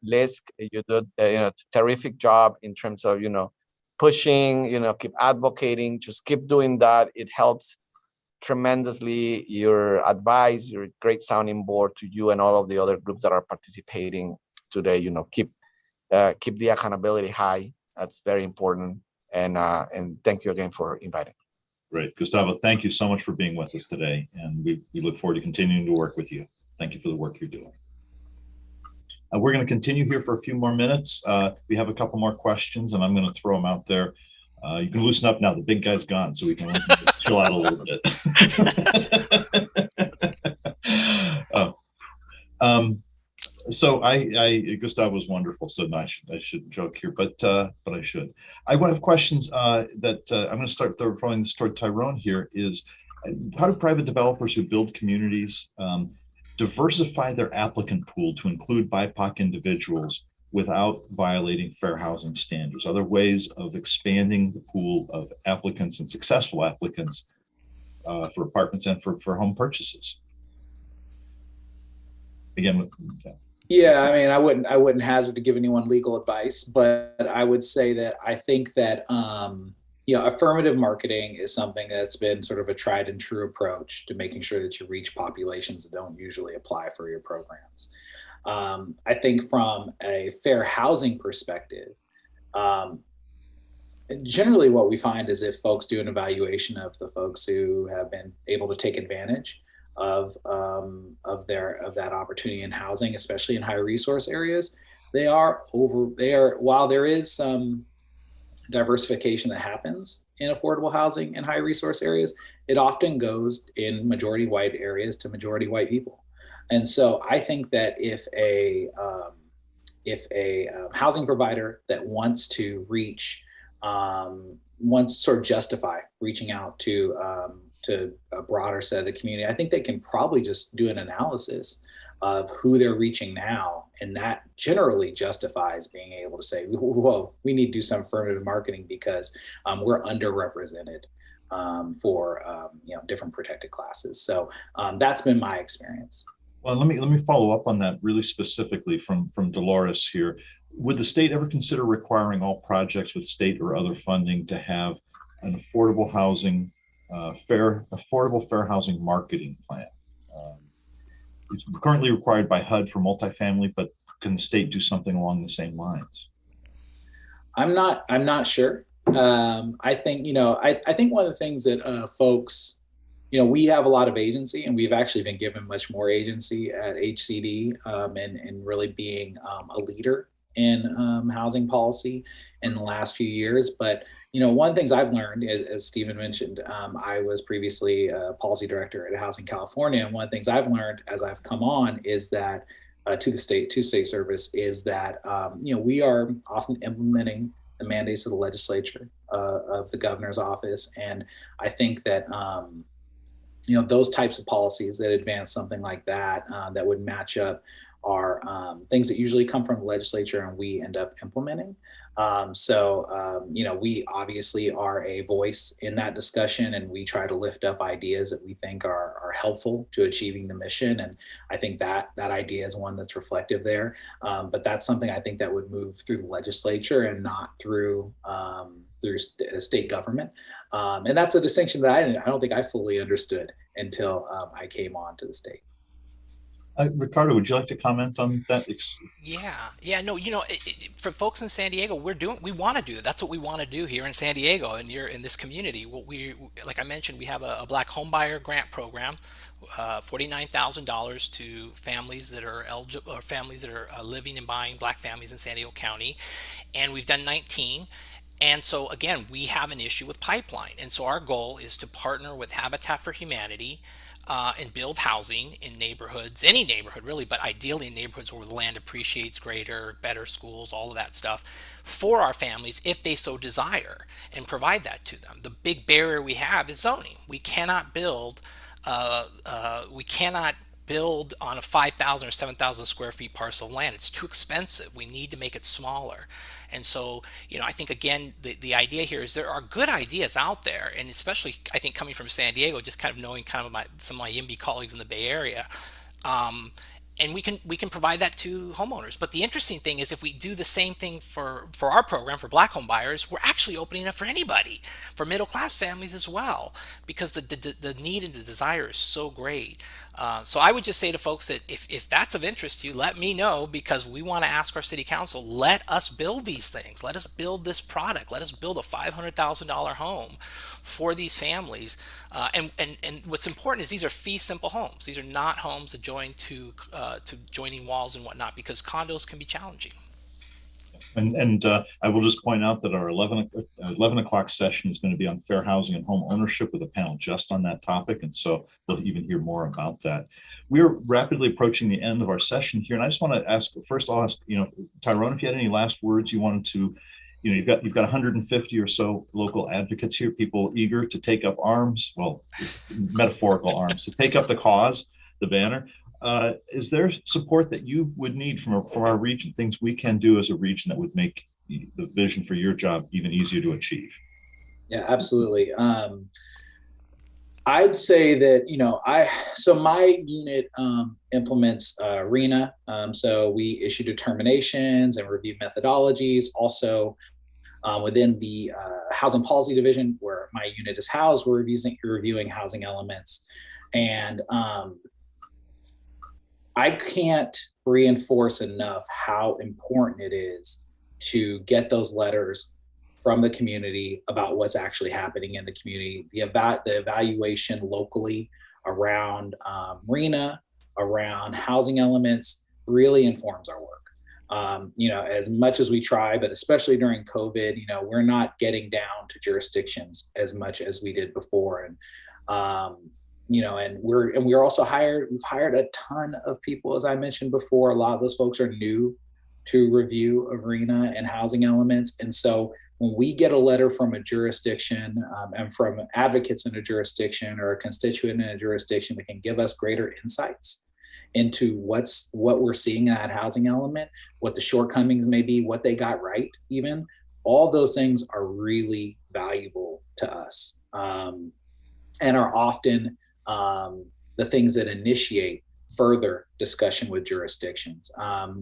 Lisk, you did a terrific job in terms of, pushing, keep advocating, just keep doing that. It helps tremendously. Your advice, your great sounding board to you and all of the other groups that are participating today, keep the accountability high. That's very important. And thank you again for inviting. Great. Gustavo, thank you so much for being with us today. And we look forward to continuing to work with you. Thank you for the work you're doing. We're going to continue here for a few more minutes. We have a couple more questions, and I'm going to throw them out there. You can loosen up now. The big guy's gone, so we can chill out a little bit. So Gustavo was wonderful, so I shouldn't joke here, but I should. I have questions that I'm going to start throwing this toward Tyrone here. Is how do private developers who build communities diversify their applicant pool to include BIPOC individuals without violating fair housing standards? Are there ways of expanding the pool of applicants and successful applicants for apartments and for home purchases? Again, yeah, I mean, I wouldn't hazard to give anyone legal advice, but I would say that I think that affirmative marketing is something that's been sort of a tried and true approach to making sure that you reach populations that don't usually apply for your programs. I think from a fair housing perspective, generally what we find is if folks do an evaluation of the folks who have been able to take advantage of that opportunity in housing, especially in high resource areas, while there is some diversification that happens in affordable housing in high resource areas, it often goes in majority white areas to majority white people. And so I think that if a housing provider that wants to reach, wants to sort of justify reaching out to to a broader set of the community, I think they can probably just do an analysis of who they're reaching now. And that generally justifies being able to say, whoa, we need to do some affirmative marketing because we're underrepresented for different protected classes. So that's been my experience. Well, let me follow up on that really specifically from Dolores here. Would the state ever consider requiring all projects with state or other funding to have an affordable housing, fair housing marketing plan? It's currently required by HUD for multifamily, but can the state do something along the same lines? I'm not sure. I think, I think one of the things that folks, we have a lot of agency, and we've actually been given much more agency at HCD and really being a leader in housing policy in the last few years. But, one of the things I've learned, as Stephen mentioned, I was previously a policy director at Housing California. And one of the things I've learned as I've come on is that to state service is that, we are often implementing the mandates of the legislature, of the governor's office. And I think that, those types of policies that advance something like that, that would match up are things that usually come from the legislature and we end up implementing. We obviously are a voice in that discussion, and we try to lift up ideas that we think are helpful to achieving the mission. And I think that idea is one that's reflective there. But that's something I think that would move through the legislature and not through state government. And that's a distinction that I don't think I fully understood until I came on to the state. Ricardo, would you like to comment on that? No, for folks in San Diego, we want to do that. That's what we want to do here in San Diego, and you're in this community. Like I mentioned, we have a Black homebuyer grant program, $49,000 to families that are eligible, or families that are living and buying Black families in San Diego County, and we've done 19. And so again, we have an issue with pipeline, and so our goal is to partner with Habitat for Humanity. And build housing in neighborhoods, any neighborhood really, but ideally in neighborhoods where the land appreciates greater, better schools, all of that stuff for our families if they so desire, and provide that to them. The big barrier we have is zoning. We cannot build on a 5,000 or 7,000 square feet parcel of land. It's too expensive. We need to make it smaller. And so, I think, again, the idea here is there are good ideas out there, and especially, I think, coming from San Diego, just kind of knowing some of my YIMBY colleagues in the Bay Area, and we can provide that to homeowners. But the interesting thing is, if we do the same thing for our program for Black home buyers, we're actually opening up for anybody, for middle class families as well, because the need and the desire is so great. So I would just say to folks that if that's of interest to you, let me know, because we want to ask our city council, let us build these things. Let us build this product. Let us build a $500,000 home for these families. And what's important is these are fee simple homes. These are not homes that join to joining walls and whatnot, because condos can be challenging. And I will just point out that our 11 o'clock session is going to be on fair housing and home ownership, with a panel just on that topic. And so we'll even hear more about that. We're rapidly approaching the end of our session here. And I just want to ask, first I'll ask, Tyrone, if you had any last words you wanted to, you've got 150 or so local advocates here, people eager to take up arms, well, metaphorical arms, to take up the cause, the banner. Is there support that you would need from our region, things we can do as a region that would make the vision for your job even easier to achieve? Yeah, absolutely. I'd say that, so my unit implements RENA. So we issue determinations and review methodologies. Also, within the housing policy division, where my unit is housed, we're reviewing housing elements. And I can't reinforce enough how important it is to get those letters from the community about what's actually happening in the community. The evaluation locally around RENA, around housing elements, really informs our work. As much as we try, but especially during COVID, we're not getting down to jurisdictions as much as we did before. And and we're also we've hired a ton of people, as I mentioned before. A lot of those folks are new to review of RENA and housing elements. And so when we get a letter from a jurisdiction and from advocates in a jurisdiction or a constituent in a jurisdiction that can give us greater insights into what we're seeing in that housing element, what the shortcomings may be, what they got right even, all those things are really valuable to us and are often the things that initiate further discussion with jurisdictions.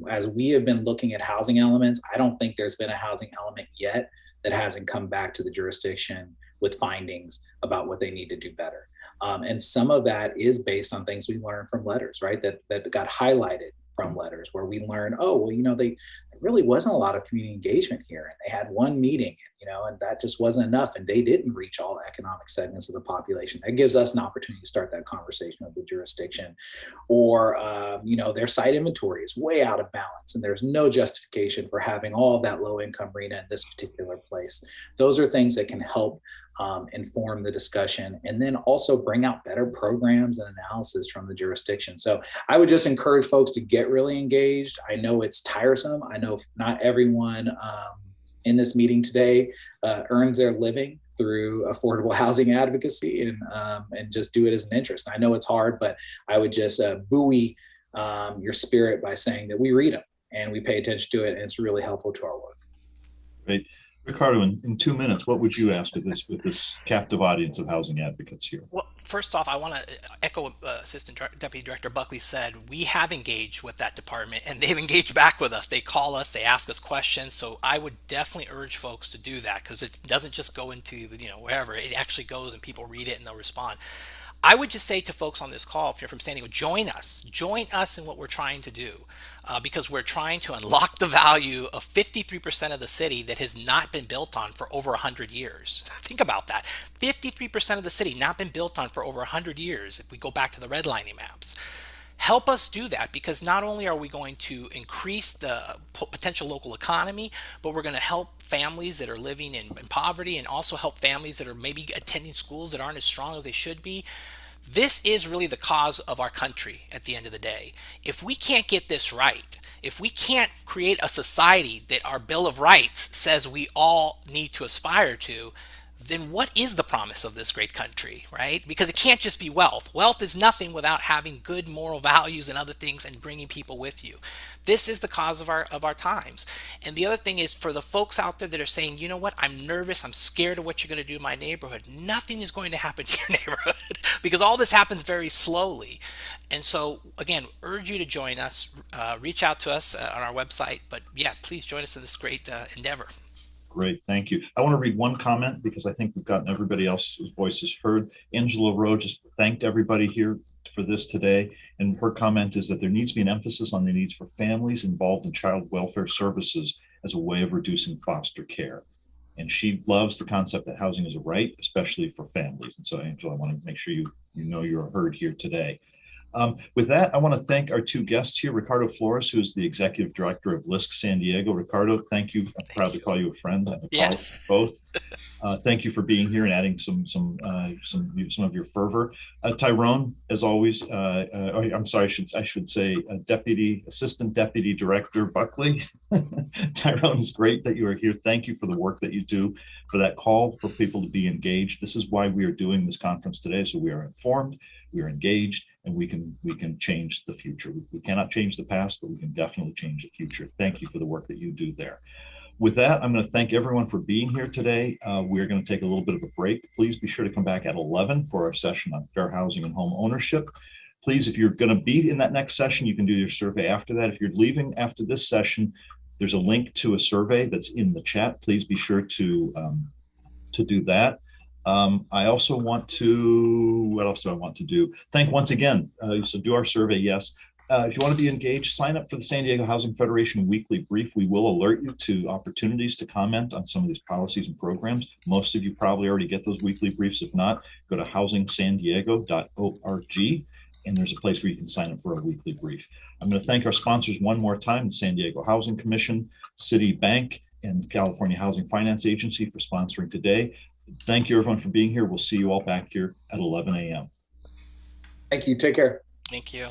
As we have been looking at housing elements, I don't think there's been a housing element yet that hasn't come back to the jurisdiction with findings about what they need to do better. And some of that is based on things we learned from letters, right? That got highlighted from letters where we learned, oh, well, there really wasn't a lot of community engagement here. And they had one meeting, and that just wasn't enough. And they didn't reach all economic segments of the population. That gives us an opportunity to start that conversation with the jurisdiction. Or, their site inventory is way out of balance and there's no justification for having all of that low income RENA in this particular place. Those are things that can help inform the discussion and then also bring out better programs and analysis from the jurisdiction. So I would just encourage folks to get really engaged. I know it's tiresome. I know not everyone in this meeting today earns their living through affordable housing advocacy and just do it as an interest. I know it's hard, but I would just buoy your spirit by saying that we read them and we pay attention to it, and it's really helpful to our work. Great. Ricardo, in 2 minutes, what would you ask with this captive audience of housing advocates here? Well, first off, I want to echo what Deputy Director Buckley said. We have engaged with that department and they've engaged back with us. They call us, they ask us questions. So I would definitely urge folks to do that because it doesn't just go into, wherever. It actually goes and people read it and they'll respond. I would just say to folks on this call, if you're from San Diego, join us in what we're trying to do because we're trying to unlock the value of 53% of the city that has not been built on for over 100 years. Think about that. 53% of the city not been built on for over 100 years if we go back to the redlining maps. Help us do that because not only are we going to increase the potential local economy, but we're going to help families that are living in poverty and also help families that are maybe attending schools that aren't as strong as they should be. This is really the cause of our country at the end of the day. If we can't get this right, if we can't create a society that our Bill of Rights says we all need to aspire to, then what is the promise of this great country, right? Because it can't just be wealth. Wealth is nothing without having good moral values and other things and bringing people with you. This is the cause of our times. And the other thing is for the folks out there that are saying, you know what, I'm nervous, I'm scared of what you're going to do in my neighborhood. Nothing is going to happen to your neighborhood because all this happens very slowly. And so, again, urge you to join us, reach out to us on our website. But yeah, please join us in this great endeavor. Great, thank you. I want to read one comment because I think we've gotten everybody else's voices heard. Angela Rowe just thanked everybody here for this today. And her comment is that there needs to be an emphasis on the needs for families involved in child welfare services as a way of reducing foster care. And she loves the concept that housing is a right, especially for families. And so, Angela, I want to make sure you know you're heard here today. With that, I want to thank our two guests here, Ricardo Flores, who is the Executive Director of Lisk San Diego. Ricardo, thank you. I'm proud to call you a friend. Yes. Both. Thank you for being here and adding some of your fervor. Tyrone, as always, I'm sorry, I should say Assistant Deputy Director Buckley. Tyrone, it's great that you are here. Thank you for the work that you do, for that call for people to be engaged. This is why we are doing this conference today, so we are informed, we are engaged, and we can change the future. We cannot change the past, but we can definitely change the future. Thank you for the work that you do there. With that, I'm going to thank everyone for being here today. We're going to take a little bit of a break. Please be sure to come back at 11 for our session on fair housing and home ownership. Please, if you're going to be in that next session, you can do your survey after that. If you're leaving after this session, there's a link to a survey that's in the chat. Please be sure to do that. I also want to, what else do I want to do? Thank once again, so do our survey, yes. If you want to be engaged, sign up for the San Diego Housing Federation Weekly Brief. We will alert you to opportunities to comment on some of these policies and programs. Most of you probably already get those weekly briefs. If not, go to housingsandiego.org, and there's a place where you can sign up for a weekly brief. I'm going to thank our sponsors one more time, the San Diego Housing Commission, Citibank, and California Housing Finance Agency for sponsoring today. Thank you, everyone, for being here. We'll see you all back here at 11 a.m. Thank you. Take care. Thank you.